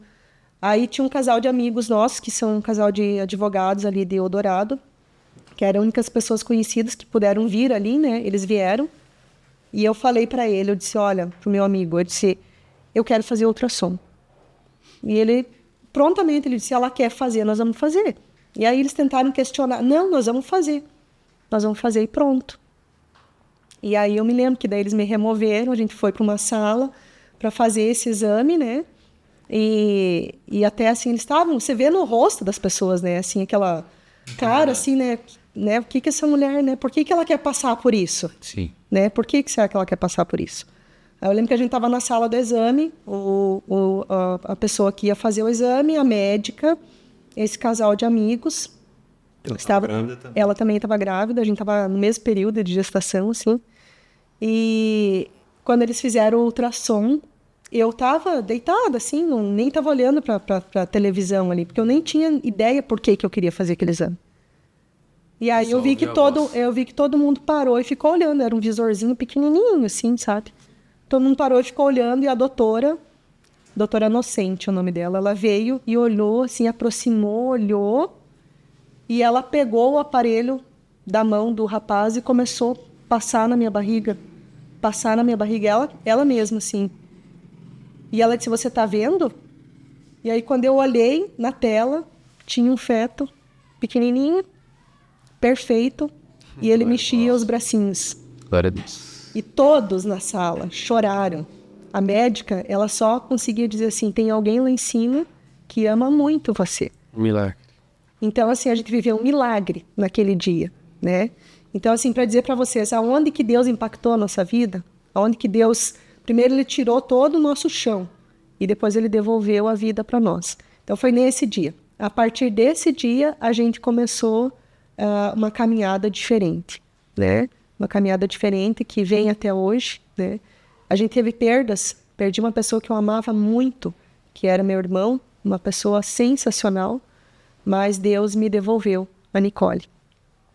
Aí tinha um casal de amigos nossos, que são um casal de advogados ali de Eldorado, que eram as únicas pessoas conhecidas que puderam vir ali, né? Eles vieram. E eu falei para ele, eu disse, olha, pro meu amigo, eu disse, eu quero fazer ultrassom. E ele, prontamente, ele disse, ela quer fazer, nós vamos fazer. E aí eles tentaram questionar, não, nós vamos fazer e pronto. E aí eu me lembro que daí eles me removeram, a gente foi para uma sala para fazer esse exame, né? E até assim, eles estavam... Você vê no rosto das pessoas, né? Assim, aquela cara, assim, né? O que essa mulher, né? Por que ela quer passar por isso? Sim. Né? Por que será que ela quer passar por isso? Aí eu lembro que a gente estava na sala do exame, a pessoa que ia fazer o exame, a médica, esse casal de amigos. Ela também estava grávida, a gente estava no mesmo período de gestação, assim. E quando eles fizeram o ultrassom, eu estava deitada, assim, nem estava olhando para a televisão ali, porque eu nem tinha ideia por que eu queria fazer aquele exame. E aí eu vi que todo mundo parou e ficou olhando, era um visorzinho pequenininho, assim, sabe? Todo mundo parou e ficou olhando, e a doutora Inocente, é o nome dela, ela veio e olhou, assim, aproximou, olhou, e ela pegou o aparelho da mão do rapaz e começou a passar na minha barriga, ela mesma, assim. E ela disse, você tá vendo? E aí, quando eu olhei na tela, tinha um feto pequenininho, perfeito, e ele mexia os bracinhos. Glória a Deus. E todos na sala choraram. A médica, ela só conseguia dizer assim, tem alguém lá em cima que ama muito você. Milagre. Então, assim, a gente viveu um milagre naquele dia, né? Então, assim, para dizer para vocês, aonde que Deus impactou a nossa vida, aonde que Deus... Primeiro, ele tirou todo o nosso chão e depois ele devolveu a vida para nós. Então, foi nesse dia. A partir desse dia, a gente começou uma caminhada diferente, né? Uma caminhada diferente que vem até hoje, né? A gente teve perdas. Perdi uma pessoa que eu amava muito, que era meu irmão, uma pessoa sensacional, mas Deus me devolveu a Nicole,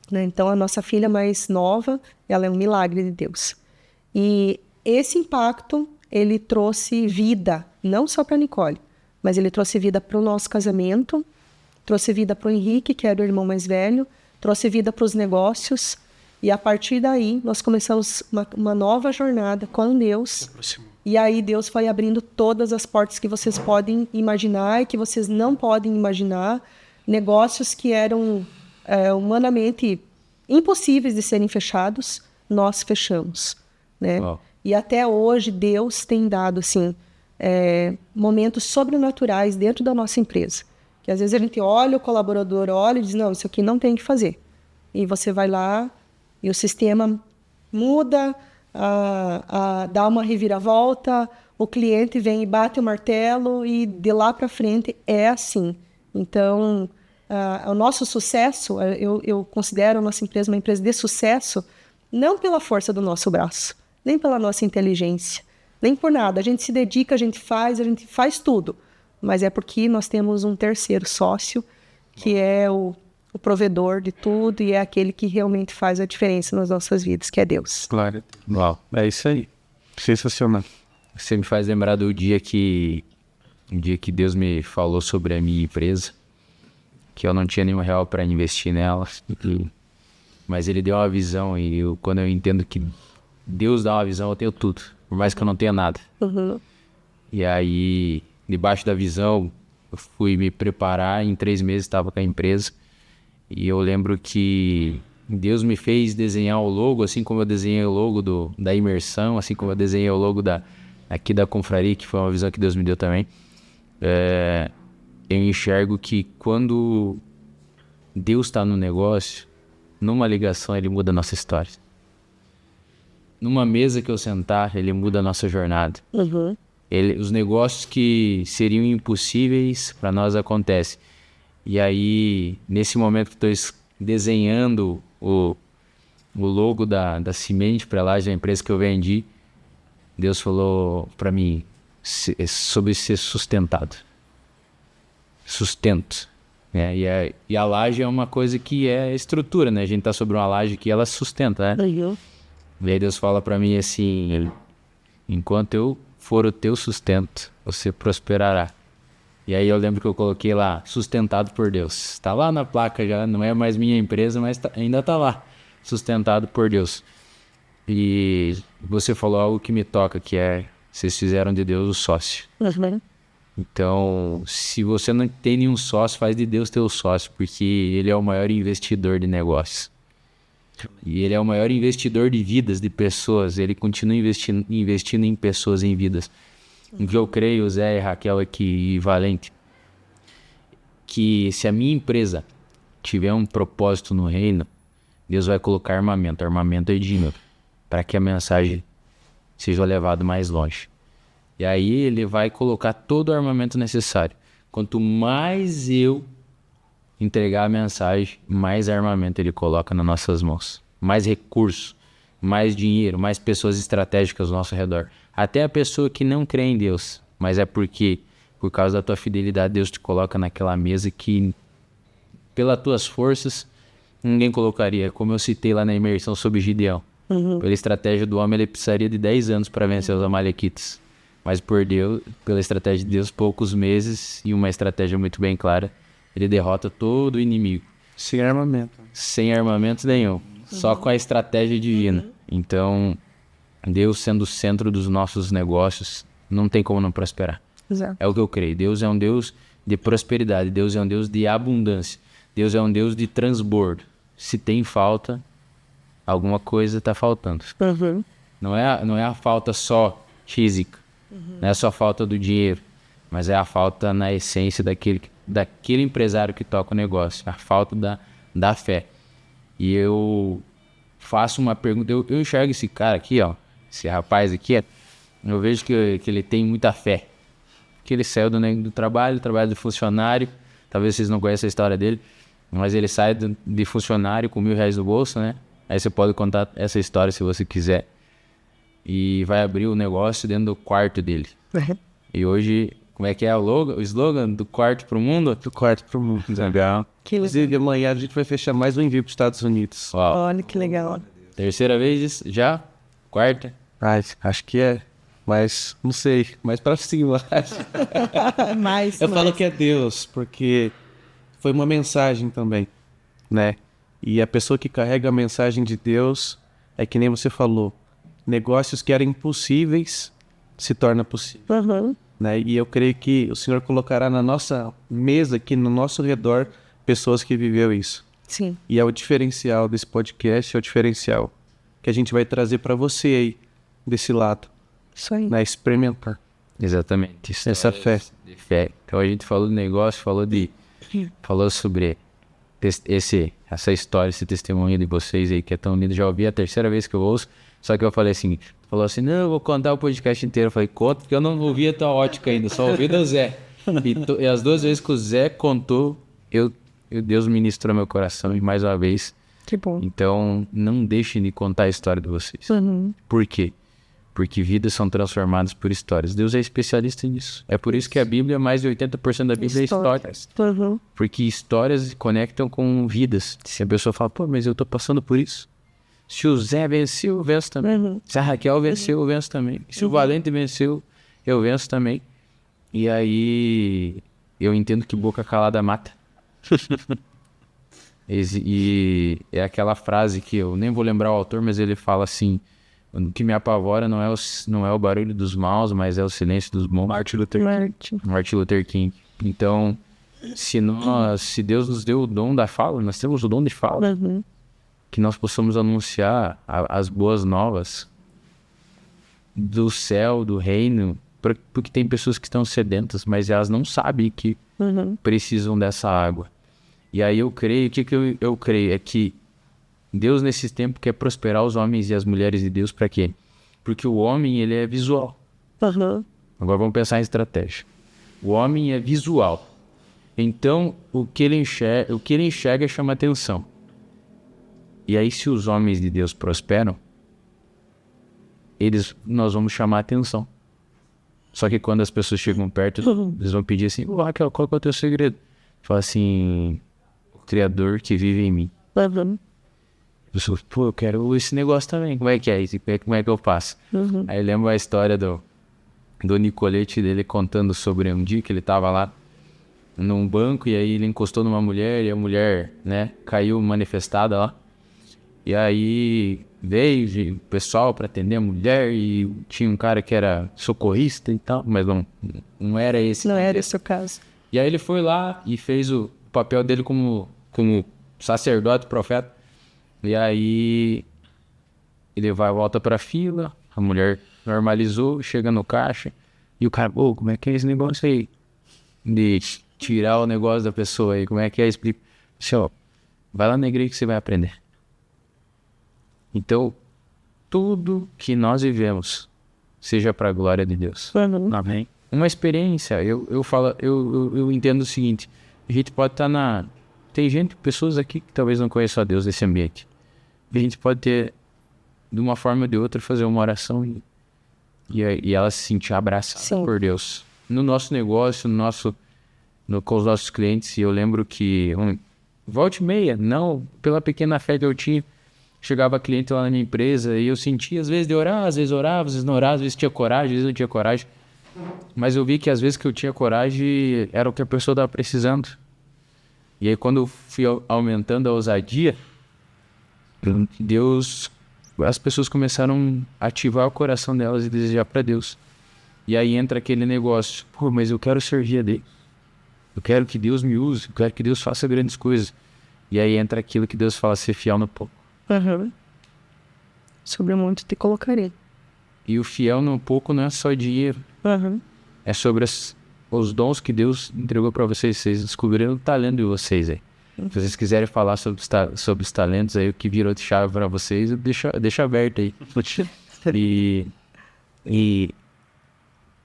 né? Então, a nossa filha mais nova, ela é um milagre de Deus. E esse impacto, ele trouxe vida, não só para Nicole, mas ele trouxe vida para o nosso casamento, trouxe vida para o Henrique, que era o irmão mais velho, trouxe vida para os negócios, e a partir daí nós começamos uma nova jornada com Deus, e aí Deus foi abrindo todas as portas que vocês podem imaginar e que vocês não podem imaginar, negócios que eram humanamente impossíveis de serem fechados, nós fechamos, né? Wow. E até hoje Deus tem dado assim, momentos sobrenaturais dentro da nossa empresa. Que às vezes a gente olha, o colaborador olha e diz, não, isso aqui não tem que fazer. E você vai lá e o sistema muda, dá uma reviravolta, o cliente vem e bate o martelo e de lá para frente é assim. Então, o nosso sucesso, eu considero a nossa empresa uma empresa de sucesso, não pela força do nosso braço, nem pela nossa inteligência, nem por nada. A gente se dedica, a gente faz tudo. Mas é porque nós temos um terceiro sócio, que é o provedor de tudo e é aquele que realmente faz a diferença nas nossas vidas, que é Deus. Claro. Uau. É isso aí. Sensacional. Você me faz lembrar do dia que Deus me falou sobre a minha empresa, que eu não tinha nenhum real para investir nela, mas Ele deu uma visão e quando eu entendo que Deus dá uma visão, eu tenho tudo, por mais que eu não tenha nada. Uhum. E aí, debaixo da visão, eu fui me preparar, em 3 meses estava com a empresa. E eu lembro que Deus me fez desenhar o logo, assim como eu desenhei o logo da imersão, assim como eu desenhei o logo aqui da confraria, que foi uma visão que Deus me deu também. Eu enxergo que quando Deus está no negócio, numa ligação Ele muda a nossa história. Numa mesa que eu sentar, Ele muda a nossa jornada. Uhum. Os negócios que seriam impossíveis para nós acontecem. E aí, nesse momento que estou desenhando o logo da Cimente para lá, da empresa que eu vendi, Deus falou para mim sobre ser sustentado. Sustento. E a laje é uma coisa que é estrutura, né? A gente está sobre uma laje que ela sustenta, né? Uhum. E aí Deus fala para mim assim, enquanto eu for o teu sustento, você prosperará. E aí eu lembro que eu coloquei lá, sustentado por Deus. Tá lá na placa já, não é mais minha empresa, mas ainda tá lá, sustentado por Deus. E você falou algo que me toca, que é, vocês fizeram de Deus o sócio. Uhum. Então, se você não tem nenhum sócio, faz de Deus teu sócio, porque Ele é o maior investidor de negócios. E Ele é o maior investidor de vidas, de pessoas. Ele continua investindo em pessoas, em vidas. O que eu creio, Zé e Raquel aqui e Valente, que se a minha empresa tiver um propósito no reino, Deus vai colocar armamento. Armamento é dinheiro, para que a mensagem seja levada mais longe. E aí ele vai colocar todo o armamento necessário. Quanto mais eu entregar a mensagem, mais armamento ele coloca nas nossas mãos. Mais recursos, mais dinheiro, mais pessoas estratégicas ao nosso redor. Até a pessoa que não crê em Deus, mas é porque, por causa da tua fidelidade, Deus te coloca naquela mesa que, pelas tuas forças, ninguém colocaria. Como eu citei lá na imersão sobre Gideão. Pela estratégia do homem, ele precisaria de 10 anos para vencer os amalequitas. Mas por Deus, pela estratégia de Deus, poucos meses e uma estratégia muito bem clara, ele derrota todo o inimigo. Sem armamento. Sem armamento nenhum. Só com a estratégia divina. Então, Deus sendo o centro dos nossos negócios, não tem como não prosperar. Exato. É o que eu creio. Deus é um Deus de prosperidade. Deus é um Deus de abundância. Deus é um Deus de transbordo. Se tem falta, alguma coisa está faltando. Não é a falta só física. Não é só a falta do dinheiro. Mas é a falta na essência daquele empresário que toca o negócio. A falta da fé. E eu faço uma pergunta. Eu enxergo esse cara aqui, ó. Esse rapaz aqui. Eu vejo que ele tem muita fé. Que ele saiu do trabalho de funcionário. Talvez vocês não conheçam a história dele. Mas ele sai de funcionário com R$1.000 no bolso, né? Aí você pode contar essa história se você quiser. E vai abrir o negócio dentro do quarto dele. E hoje, como é que é o slogan? Do quarto pro mundo? Do quarto pro mundo. Legal. Inclusive, amanhã a gente vai fechar mais um envio para os Estados Unidos. Uau. Olha que legal. Terceira vez já? Quarta? Ai, acho que é. Mas, não sei. Mais pra cima. Eu falo que é Deus, porque foi uma mensagem também, né? E a pessoa que carrega a mensagem de Deus é que nem você falou. Negócios que eram impossíveis se tornam possíveis. Né? E eu creio que o Senhor colocará na nossa mesa, aqui no nosso redor, pessoas que viveu isso. Sim. E é o diferencial desse podcast, é o diferencial que a gente vai trazer para você aí, desse lado. Isso aí. Né? Experimentar. Exatamente. Essa fé. De fé. Então a gente falou do negócio, falou sobre essa história, esse testemunho de vocês aí que é tão lindo. Já ouvi a terceira vez que eu ouço, só que eu falei assim, falou assim, não, eu vou contar o podcast inteiro. Eu falei, conta, porque eu não ouvi a tua ótica ainda, só ouvi do Zé. E as duas vezes que o Zé contou, Deus ministrou meu coração e mais uma vez. Que bom. Então, não deixem de contar a história de vocês. Por quê? Porque vidas são transformadas por histórias. Deus é especialista nisso. É por isso que a Bíblia, mais de 80% da Bíblia é histórias. Porque histórias conectam com vidas. Se a pessoa fala, pô, mas eu tô passando por isso. Se o Zé venceu, eu venço também. Se a Raquel venceu, eu venço também. Se o Valente venceu, eu venço também. E aí, eu entendo que boca calada mata. E é aquela frase que eu nem vou lembrar o autor, mas ele fala assim, o que me apavora não é o barulho dos maus, mas é o silêncio dos bons. Martin Luther King. Então, se Deus nos deu o dom da fala, nós temos o dom de fala, que nós possamos anunciar as boas novas do céu, do reino, porque tem pessoas que estão sedentas, mas elas não sabem que precisam dessa água. E aí eu creio, o que eu creio é que Deus nesse tempo quer prosperar os homens e as mulheres de Deus para quê? Porque o homem, ele é visual. Agora vamos pensar em estratégia. O homem é visual. Então, o que ele enxerga chama atenção. E aí, se os homens de Deus prosperam, nós vamos chamar atenção. Só que quando as pessoas chegam perto, eles vão pedir assim, Raquel, qual que é o teu segredo? Fala assim, o Criador que vive em mim. Eu, pô, eu quero esse negócio também. Como é que é isso? Como é que eu faço? Aí eu lembro a história do Nicolete dele contando sobre um dia que ele tava lá num banco e aí ele encostou numa mulher e a mulher, né, caiu manifestada lá. E aí veio o pessoal para atender a mulher e tinha um cara que era socorrista e tal, mas não era esse. Não era esse o caso. E aí ele foi lá e fez o papel dele como sacerdote, profeta. E aí ele volta pra fila, a mulher normalizou, chega no caixa, E o cara, pô, como é que é esse negócio aí? De tirar o negócio da pessoa aí, como é que é? Explica. Assim, ó, vai lá na igreja que você vai aprender. Então, tudo que nós vivemos, seja para a glória de Deus. Amém. Uma experiência, eu entendo o seguinte, a gente pode estar tem pessoas aqui que talvez não conheçam a Deus nesse ambiente. A gente pode ter, de uma forma ou de outra, fazer uma oração e ela se sentir abraçada por Deus. No nosso negócio, com os nossos clientes, eu lembro que, volta e meia, não pela pequena fé que eu tinha, chegava cliente lá na minha empresa e eu sentia, às vezes, de orar, às vezes orava, às vezes não orava, às vezes tinha coragem, às vezes não tinha coragem. Mas eu vi que às vezes que eu tinha coragem era o que a pessoa estava precisando. E aí quando eu fui aumentando a ousadia, as pessoas começaram a ativar o coração delas e desejar para Deus. E aí entra aquele negócio, pô, mas eu quero servir a Deus. Eu quero que Deus me use, eu quero que Deus faça grandes coisas. E aí entra aquilo que Deus fala, ser fiel no pouco. Sobre muito te colocarei. E o fiel no pouco não é só dinheiro. É sobre os dons que Deus entregou para vocês. Vocês descobriram o talento de vocês aí. Se vocês quiserem falar sobre os talentos aí, o que virou de chave para vocês, deixa aberto aí. E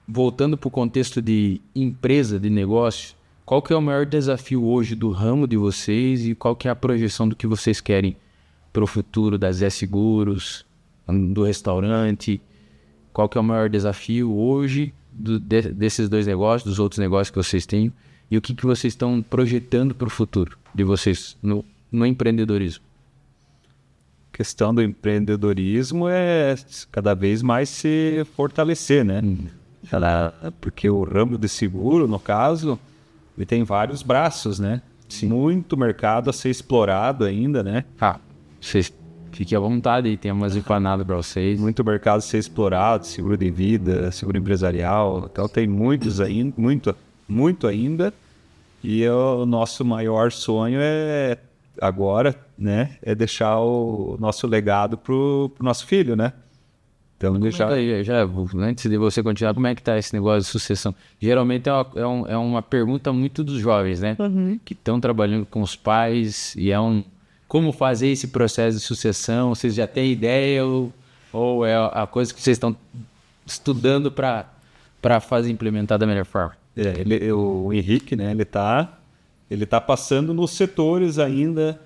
voltando para o contexto de empresa, de negócio, qual que é o maior desafio hoje do ramo de vocês e qual que é a projeção do que vocês querem para o futuro da Zé Seguros, do restaurante? Qual que é o maior desafio hoje desses dois negócios, dos outros negócios que vocês têm? E o que vocês estão projetando para o futuro de vocês no empreendedorismo? A questão do empreendedorismo é cada vez mais se fortalecer, né? Porque o ramo de seguro, no caso, ele tem vários braços, né? Sim. Muito mercado a ser explorado ainda, né? Vocês fiquem à vontade e tem umas empanadas para vocês. Muito mercado a ser explorado, seguro de vida, seguro empresarial. Então tem muitos ainda, muito ainda. E o nosso maior sonho agora, né? É deixar o nosso legado pro nosso filho, né? Então antes de você continuar, como é que tá esse negócio de sucessão? Geralmente é uma pergunta muito dos jovens, né? Que estão trabalhando com os pais e como fazer esse processo de sucessão? Vocês já têm ideia ou é a coisa que vocês estão estudando para fazer implementar da melhor forma? O Henrique, né? Ele tá passando nos setores ainda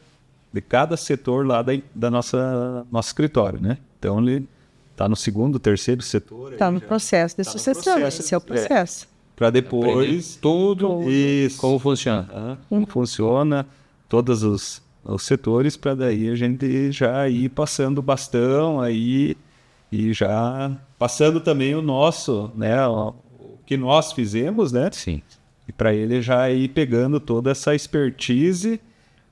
de cada setor lá da nosso escritório, né? Então ele tá no segundo, terceiro setor. Tá no processo de sucessão, esse é o processo. Para depois tudo isso. Como funciona? Como funciona, todos os setores, para daí a gente já ir passando o bastão aí e já passando também o nosso, né? O que nós fizemos, né? Sim. E para ele já ir pegando toda essa expertise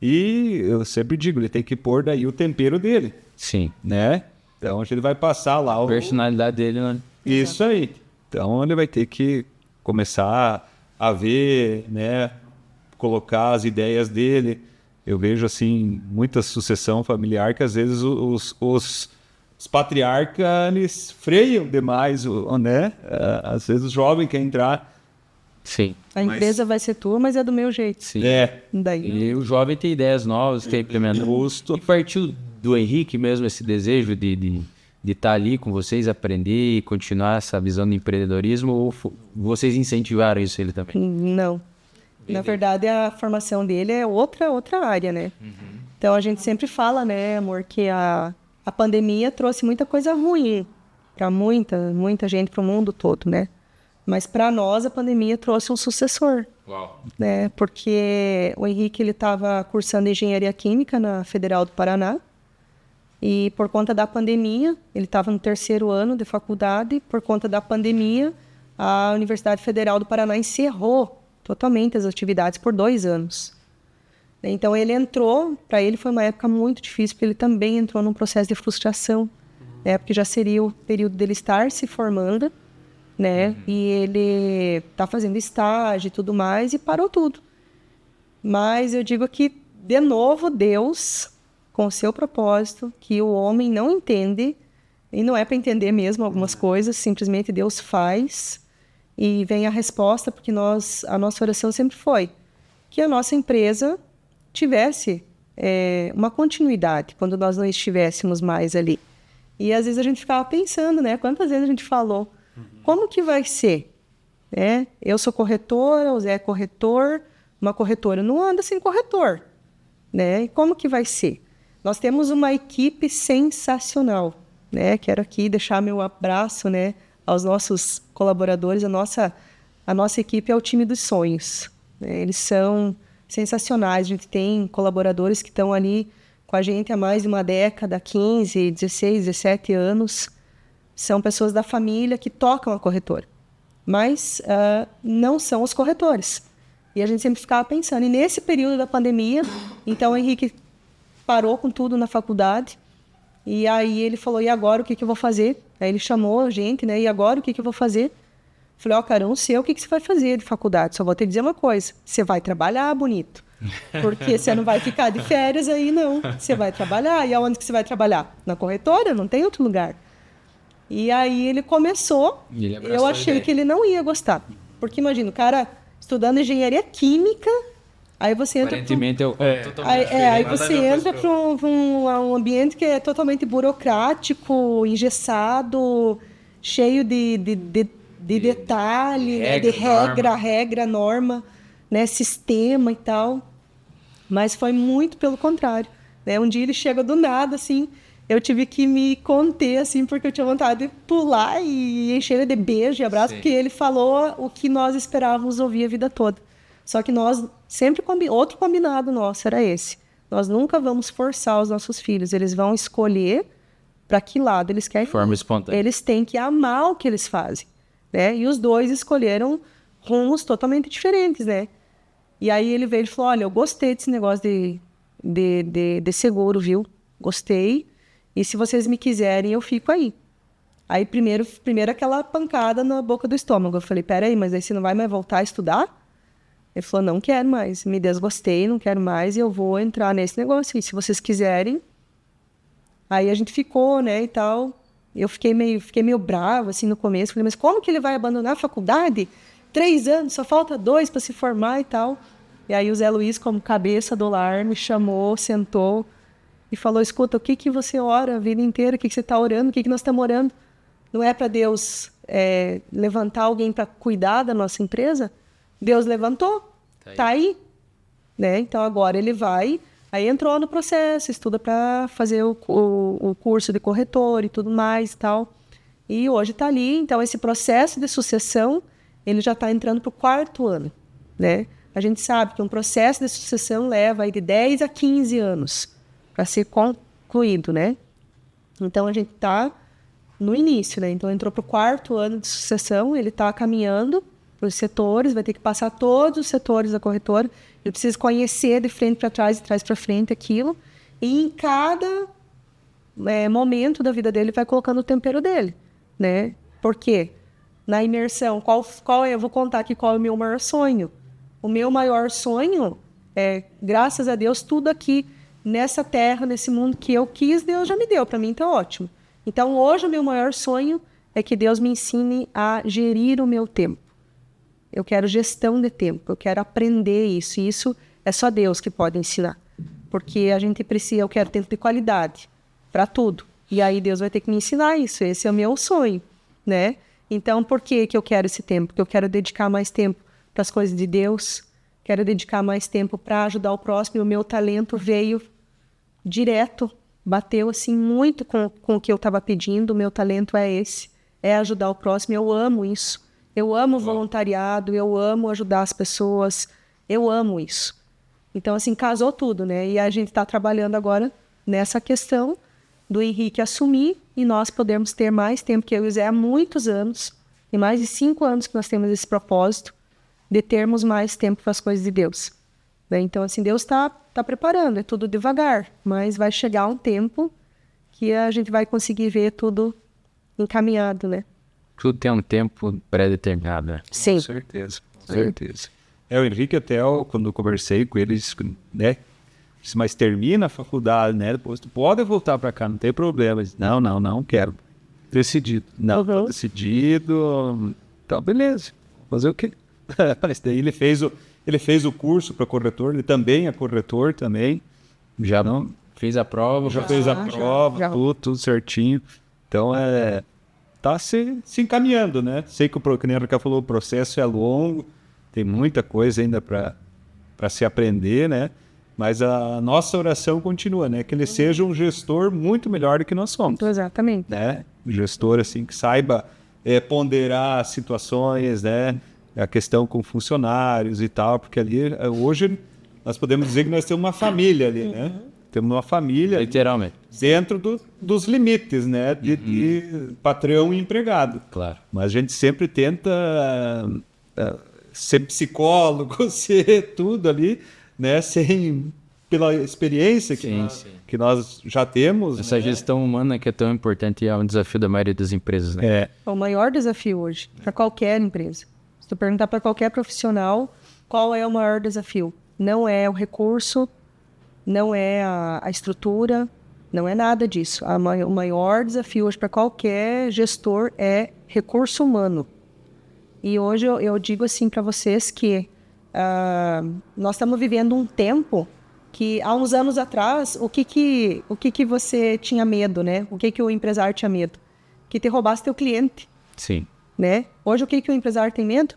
e eu sempre digo, ele tem que pôr daí o tempero dele. Sim. Né? Então a gente vai passar lá a personalidade dele, né? Isso aí. Então ele vai ter que começar a ver, né? Colocar as ideias dele. Eu vejo assim muita sucessão familiar que às vezes os patriarcas eles freiam demais, né? Às vezes o jovem quer entrar. Sim. A empresa vai ser tua, mas é do meu jeito. Sim. Daí. E o jovem tem ideias novas, quer implementar. E partiu do Henrique mesmo esse desejo de estar ali com vocês, aprender e continuar essa visão do empreendedorismo, ou vocês incentivaram isso ele também? Não. Na verdade, a formação dele é outra área, né? Então, a gente sempre fala, né, amor, que a pandemia trouxe muita coisa ruim para muita gente, para o mundo todo, né? Mas para nós, a pandemia trouxe um sucessor. Uau. Né? Porque o Henrique estava cursando Engenharia Química na Federal do Paraná. E por conta da pandemia, ele estava no 3º ano de faculdade. Por conta da pandemia, a Universidade Federal do Paraná encerrou totalmente as atividades por 2 anos. Então ele entrou, para ele foi uma época muito difícil, porque ele também entrou num processo de frustração, né? Porque já seria o período dele estar se formando, né? E ele está fazendo estágio e tudo mais, e parou tudo. Mas eu digo que, de novo, Deus, com o seu propósito, que o homem não entende, e não é para entender mesmo algumas coisas, simplesmente Deus faz, e vem a resposta, porque a nossa oração sempre foi que a nossa empresa tivesse uma continuidade quando nós não estivéssemos mais ali. E às vezes a gente ficava pensando, né? Quantas vezes a gente falou, como que vai ser? Eu sou corretora, o Zé é corretor, uma corretora não anda sem corretor, né? E como que vai ser? Nós temos uma equipe sensacional, né? Quero aqui deixar meu abraço, né, aos nossos colaboradores. A nossa equipe é o time dos sonhos, né? Eles são sensacionais. A gente tem colaboradores que estão ali com a gente há mais de uma década, 15, 16, 17 anos. São pessoas da família que tocam a corretora, mas não são os corretores. E a gente sempre ficava pensando. E nesse período da pandemia, então o Henrique parou com tudo na faculdade. E aí ele falou, e agora o que eu vou fazer? Aí ele chamou a gente, né? E agora o que eu vou fazer? Falei, cara, eu não sei o que você vai fazer de faculdade. Só vou te dizer uma coisa. Você vai trabalhar, bonito. Porque você não vai ficar de férias aí, não. Você vai trabalhar. E aonde que você vai trabalhar? Na corretora? Não tem outro lugar. E aí ele começou. Eu achei que ele não ia gostar. Porque imagina, o cara estudando engenharia química, aí você entra aí você entra para um ambiente que é totalmente burocrático, engessado, cheio de detalhe, regra, norma, né, sistema e tal. Mas foi muito pelo contrário, né? Um dia ele chega do nada, assim, eu tive que me conter, assim, porque eu tinha vontade de pular e encher ele de beijo e abraço, porque ele falou o que nós esperávamos ouvir a vida toda. Só que nós sempre outro combinado nosso era esse. Nós nunca vamos forçar os nossos filhos. Eles vão escolher para que lado eles querem ir. Forma espontânea. Eles têm que amar o que eles fazem, né? E os dois escolheram rumos totalmente diferentes, né? E aí ele veio e falou, olha, eu gostei desse negócio de seguro, viu? Gostei. E se vocês me quiserem, eu fico aí. Aí primeiro aquela pancada na boca do estômago. Eu falei, peraí, mas aí você não vai mais voltar a estudar? Ele falou, não quero mais, me desgostei, não quero mais, e eu vou entrar nesse negócio. E se vocês quiserem... Aí a gente ficou, né, e tal. Eu fiquei meio bravo, assim, no começo. Falei, mas como que ele vai abandonar a faculdade? 3 anos, só falta 2 para se formar e tal. E aí o Zé Luiz, como cabeça do lar, me chamou, sentou e falou, escuta, o que você ora a vida inteira? O que você está orando? O que nós estamos orando? Não é para Deus levantar alguém para cuidar da nossa empresa? Deus levantou, tá aí. Né? Então agora ele vai, aí entrou no processo, estuda para fazer o curso de corretor e tudo mais e tal. E hoje está ali, então esse processo de sucessão, ele já está entrando para o 4º ano. Né? A gente sabe que um processo de sucessão leva aí de 10 a 15 anos para ser concluído, né? Então a gente está no início, né? Então entrou para o 4º ano de sucessão, ele está caminhando para os setores, vai ter que passar todos os setores da corretora, ele precisa conhecer de frente para trás e trás para frente aquilo, e em cada momento da vida dele vai colocando o tempero dele, né? Por quê? Na imersão, eu vou contar aqui qual é o meu maior sonho. O meu maior sonho é, graças a Deus, tudo aqui nessa terra, nesse mundo que eu quis, Deus já me deu, para mim tá ótimo. Então hoje o meu maior sonho é que Deus me ensine a gerir o meu tempo. Eu quero gestão de tempo, eu quero aprender isso. E isso é só Deus que pode ensinar. Porque a gente precisa, eu quero tempo de qualidade para tudo. E aí Deus vai ter que me ensinar isso. Esse é o meu sonho, né? Então, por que eu quero esse tempo? Porque eu quero dedicar mais tempo para as coisas de Deus. Quero dedicar mais tempo para ajudar o próximo. E o meu talento veio direto, bateu assim muito com o que eu estava pedindo. O meu talento é esse, é ajudar o próximo. Eu amo isso. Eu amo voluntariado, eu amo ajudar as pessoas, eu amo isso. Então, assim, casou tudo, né? E a gente está trabalhando agora nessa questão do Henrique assumir e nós podermos ter mais tempo, que eu e o Zé há muitos anos, tem mais de 5 anos que nós temos esse propósito de termos mais tempo para as coisas de Deus. Né? Então, assim, Deus está preparando, é tudo devagar, mas vai chegar um tempo que a gente vai conseguir ver tudo encaminhado, né? Tudo tem um tempo pré-determinado, né? Sim. Com certeza, com certeza. O Henrique até, quando eu conversei com ele, né? Mas termina a faculdade, né? Depois tu pode voltar para cá, não tem problema. Disse, não quero. Decidido. Não, tô decidido. Então, beleza. fazer o quê? Mas daí ele fez o curso para corretor, ele também é corretor também. Já fez a prova? Já fez a prova, tudo certinho. Então, tá se encaminhando, né? Sei que que nem a Raquel falou, o processo é longo, tem muita coisa ainda para se aprender, né? Mas a nossa oração continua, né? Que ele seja um gestor muito melhor do que nós somos. Exatamente. Né? Um gestor, assim, que saiba ponderar situações, né? A questão com funcionários e tal, porque ali, hoje, nós podemos dizer que nós temos uma família ali, né? Temos uma família literalmente dentro dos limites, né? De patrão e empregado. Claro. Mas a gente sempre tenta ser psicólogo, ser tudo ali, né? Pela experiência que nós já temos. Essa gestão humana que é tão importante é um desafio da maioria das empresas, né? É o maior desafio hoje, para qualquer empresa. Se tu perguntar para qualquer profissional, qual é o maior desafio? Não é o recurso, não é a estrutura, não é nada disso. O maior desafio hoje para qualquer gestor é recurso humano. E hoje eu digo assim para vocês que nós estamos vivendo um tempo que há uns anos atrás, o que você tinha medo, né? O que o empresário tinha medo? Que te roubasse teu cliente. Sim. Né? Hoje o que o empresário tem medo?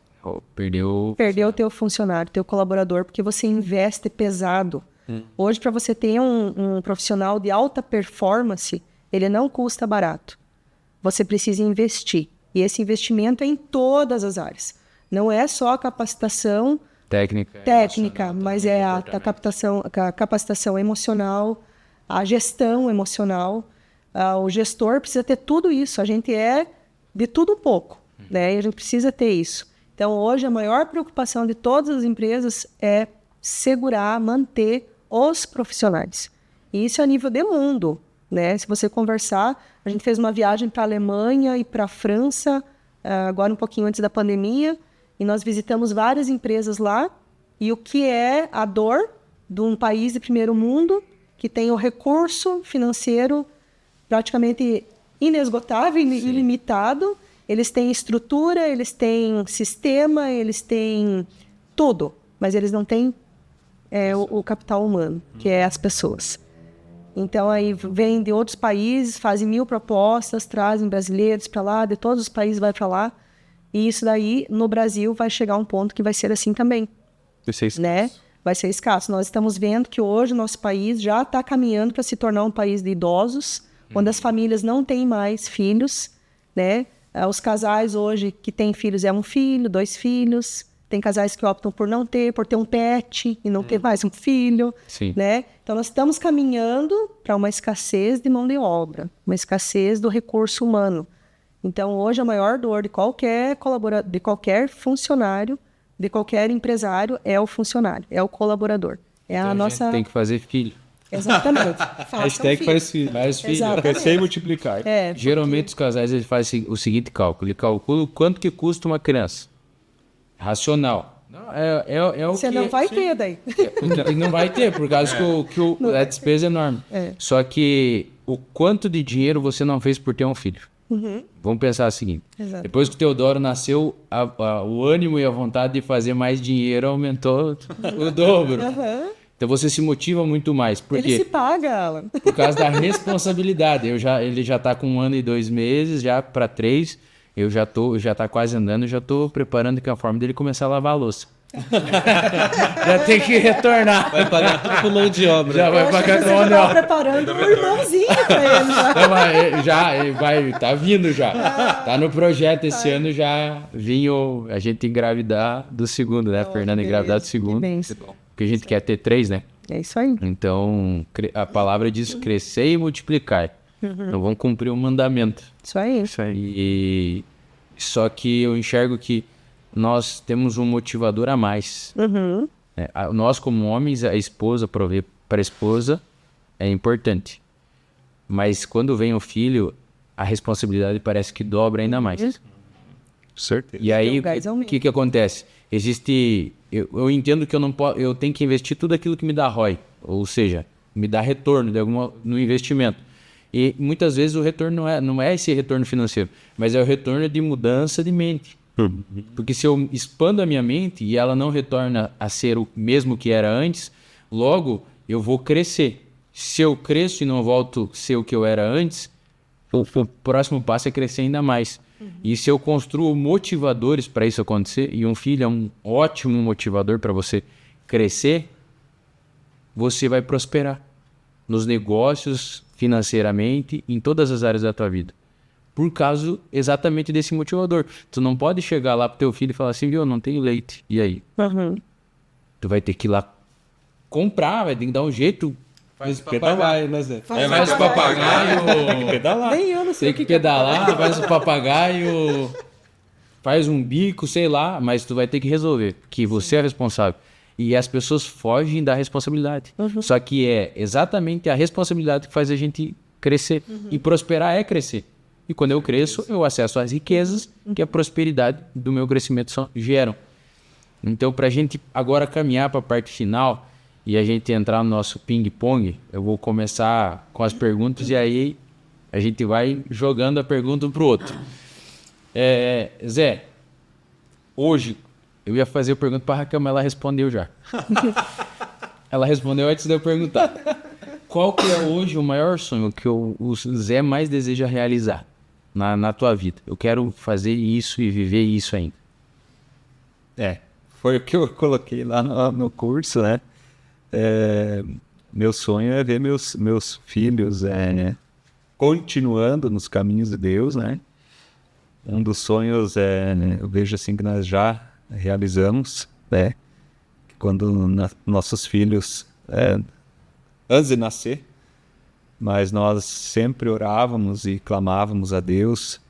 Perdeu o teu funcionário, teu colaborador, porque você investe pesado. Hoje, para você ter um profissional de alta performance, ele não custa barato. Você precisa investir. E esse investimento é em todas as áreas. Não é só a capacitação técnica, mas é a capacitação emocional, a gestão emocional. O gestor precisa ter tudo isso. A gente é de tudo um pouco, né? E a gente precisa ter isso. Então, hoje, a maior preocupação de todas as empresas é segurar, manter os profissionais. E isso é a nível de mundo, né? Se você conversar, a gente fez uma viagem para a Alemanha e para a França, agora um pouquinho antes da pandemia, e nós visitamos várias empresas lá, e o que é a dor de um país de primeiro mundo, que tem o recurso financeiro praticamente inesgotável, ilimitado. Eles têm estrutura, eles têm sistema, eles têm tudo, mas eles não têm o capital humano, que é as pessoas. Então, aí vêm de outros países, fazem 1000 propostas, trazem brasileiros para lá, de todos os países vai para lá, e isso daí, no Brasil, vai chegar a um ponto que vai ser assim também. Né? Vai ser escasso. Nós estamos vendo que hoje o nosso país já está caminhando para se tornar um país de idosos, onde as famílias não têm mais filhos, né? Os casais hoje que têm filhos é um filho, 2 filhos. Tem casais que optam por não ter, por ter um pet e não ter mais um filho. Sim. Né? Então, nós estamos caminhando para uma escassez de mão de obra, uma escassez do recurso humano. Então, hoje, a maior dor de qualquer colaborador, de qualquer funcionário, de qualquer empresário, é o funcionário, é o colaborador. Então, a nossa... tem que fazer filho. Exatamente. Hashtag faz filho. Faz filho. Crescer e multiplicar. Geralmente os casais eles fazem o seguinte cálculo. Ele calcula o quanto que custa uma criança. Racional. Não, Você não vai ter daí. Não vai ter, por causa que a despesa é enorme. Só que o quanto de dinheiro você não fez por ter um filho. Vamos pensar o seguinte. Exato. Depois que o Teodoro nasceu, o ânimo e a vontade de fazer mais dinheiro aumentou o dobro. Então você se motiva muito mais. Por quê? Ele se paga, Alan. Por causa da responsabilidade. Ele já está com 1 ano e 2 meses, já para 3. Já tá quase andando, já tô preparando que é a forma dele começar a lavar a louça. Já tem que retornar. Vai pagar tudo com mão de obra. Já vai pagar com mão de Você obra. tá preparando um irmãozinho pra ele. Tá vindo já. Tá no projeto esse ano já vinha a gente engravidar do segundo, né? A Fernanda engravidar do segundo. Porque a gente quer ter 3, né? É isso aí. Então, a palavra diz crescer e multiplicar. Então vamos cumprir o mandamento. Isso aí. E só que eu enxergo que nós temos um motivador a mais. Nós, como homens, a esposa, prover para a esposa é importante. Mas quando vem o filho, a responsabilidade parece que dobra ainda mais. Certeza. E aí, o que acontece? Eu entendo que eu tenho que investir tudo aquilo que me dá ROI, ou seja, me dá retorno no investimento. E muitas vezes o retorno não é esse retorno financeiro, mas é o retorno de mudança de mente. Porque se eu expando a minha mente e ela não retorna a ser o mesmo que era antes, logo eu vou crescer. Se eu cresço e não volto a ser o que eu era antes, o próximo passo é crescer ainda mais. E se eu construo motivadores para isso acontecer, e um filho é um ótimo motivador para você crescer, você vai prosperar nos negócios, financeiramente, em todas as áreas da tua vida. Por causa exatamente desse motivador. Tu não pode chegar lá pro teu filho e falar assim, viu, não tenho leite. E aí? Tu vai ter que ir lá comprar, vai ter que dar um jeito. Faz o papagaio, né, Zé? Faz o papagaio. Tem que pedalar. Nem eu não sei Tem que pedalar, faz o papagaio, faz um bico, sei lá, mas tu vai ter que resolver, que você é responsável. E as pessoas fogem da responsabilidade. Só que é exatamente a responsabilidade que faz a gente crescer. E prosperar é crescer. E quando eu cresço, eu acesso às riquezas que a prosperidade do meu crescimento geram. Então, para a gente agora caminhar para a parte final e a gente entrar no nosso ping-pong, eu vou começar com as perguntas e aí a gente vai jogando a pergunta um para o outro. Zé, hoje eu ia fazer a pergunta para a Raquel, mas ela respondeu já. Ela respondeu antes de eu perguntar. Qual que é hoje o maior sonho que o Zé mais deseja realizar na tua vida? Eu quero fazer isso e viver isso ainda. Foi o que eu coloquei lá no curso, né? Meu sonho é ver meus filhos continuando nos caminhos de Deus, né? Um dos sonhos eu vejo assim que nós já realizamos, né? Quando nossos filhos, antes de nascer, mas nós sempre orávamos e clamávamos a Deus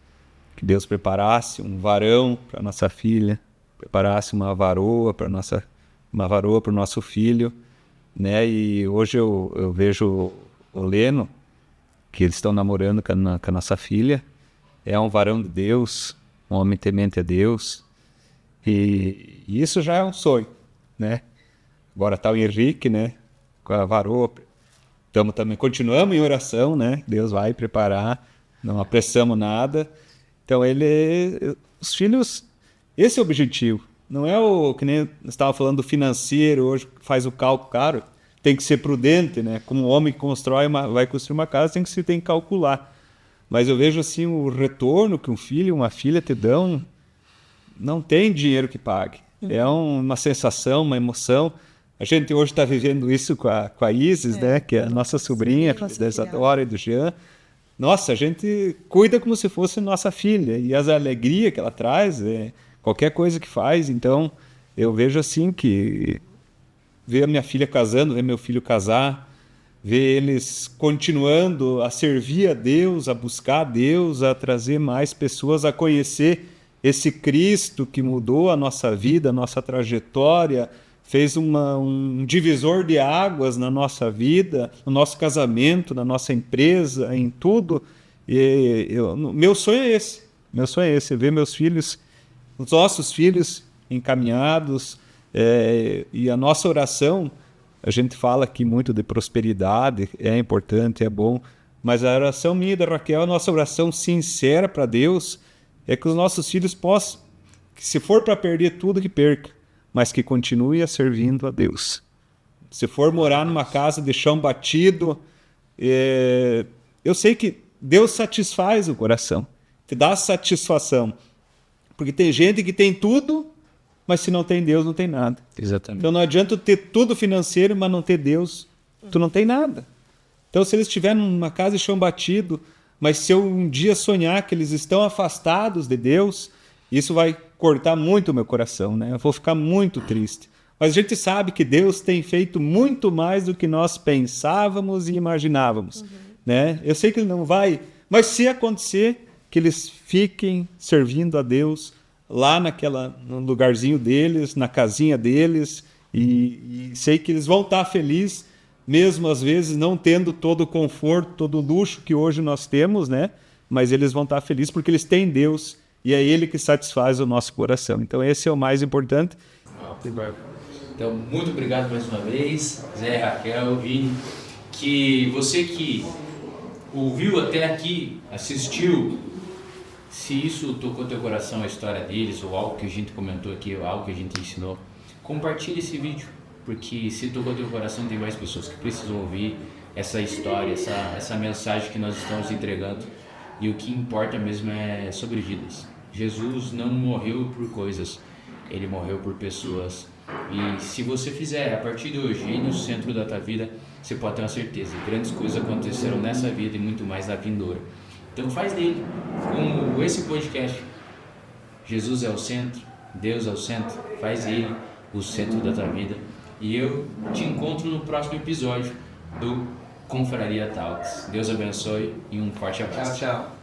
que Deus preparasse um varão para nossa filha, preparasse uma varoa para o nosso filho, né? E hoje eu vejo o Leno, que eles estão namorando com a nossa filha, é um varão de Deus, um homem temente a Deus, e isso já é um sonho, né? Agora está o Henrique, né? Com a varoa, continuamos em oração, né? Deus vai preparar, não apressamos nada. Então os filhos, esse é o objetivo. Não é o que nem você estava falando do financeiro, hoje faz o cálculo caro, tem que ser prudente, né? Como um homem que vai construir uma casa, tem que calcular. Mas eu vejo assim o retorno que um filho e uma filha te dão, não tem dinheiro que pague. É uma sensação, uma emoção. A gente hoje está vivendo isso com a Isis, né? Que é a nossa sobrinha, da Isadora e do Jean. Nossa, a gente cuida como se fosse nossa filha. E as alegrias que ela traz, qualquer coisa que faz. Então, eu vejo assim que ver a minha filha casando, ver meu filho casar, ver eles continuando a servir a Deus, a buscar a Deus, a trazer mais pessoas a conhecer esse Cristo que mudou a nossa vida, a nossa trajetória, fez um divisor de águas na nossa vida, no nosso casamento, na nossa empresa, em tudo. Meu sonho é esse. Meu sonho é esse, ver meus filhos, os nossos filhos encaminhados, e a nossa oração, a gente fala aqui muito de prosperidade, é importante, é bom, mas a oração minha e da Raquel, a nossa oração sincera para Deus, é que os nossos filhos possam, que se for para perder tudo, que perca, mas que continue servindo a Deus. Se for morar numa casa de chão batido, eu sei que Deus satisfaz o coração, te dá satisfação, porque tem gente que tem tudo, mas se não tem Deus, não tem nada. Exatamente. Então não adianta ter tudo financeiro, mas não ter Deus, tu não tem nada. Então se eles estiverem numa casa de chão batido, mas se eu um dia sonhar que eles estão afastados de Deus, isso vai cortar muito o meu coração, né? Eu vou ficar muito triste. Mas a gente sabe que Deus tem feito muito mais do que nós pensávamos e imaginávamos, né? Eu sei que Ele não vai, mas se acontecer que eles fiquem servindo a Deus lá no lugarzinho deles, na casinha deles, e sei que eles vão estar felizes, mesmo às vezes não tendo todo o conforto, todo o luxo que hoje nós temos, né? Mas eles vão estar felizes porque eles têm Deus e é Ele que satisfaz o nosso coração. Então esse é o mais importante. Então, muito obrigado mais uma vez, Zé, Raquel, Vini, que você que ouviu até aqui, assistiu, Se isso tocou teu coração, a história deles, ou algo que a gente comentou aqui, ou algo que a gente ensinou, compartilhe esse vídeo, porque se tocou teu coração, tem mais pessoas que precisam ouvir essa história, essa mensagem que nós estamos entregando. E o que importa mesmo é sobre vidas. Jesus não morreu por coisas, ele morreu por pessoas. E se você fizer a partir de hoje ir no centro da tua vida, você pode ter uma certeza, grandes coisas acontecerão nessa vida e muito mais na vindoura. Então faz dele, como esse podcast, Jesus é o centro, Deus é o centro, faz ele o centro da tua vida. E eu te encontro no próximo episódio do Confraria Talks. Deus abençoe e um forte abraço. Tchau, tchau.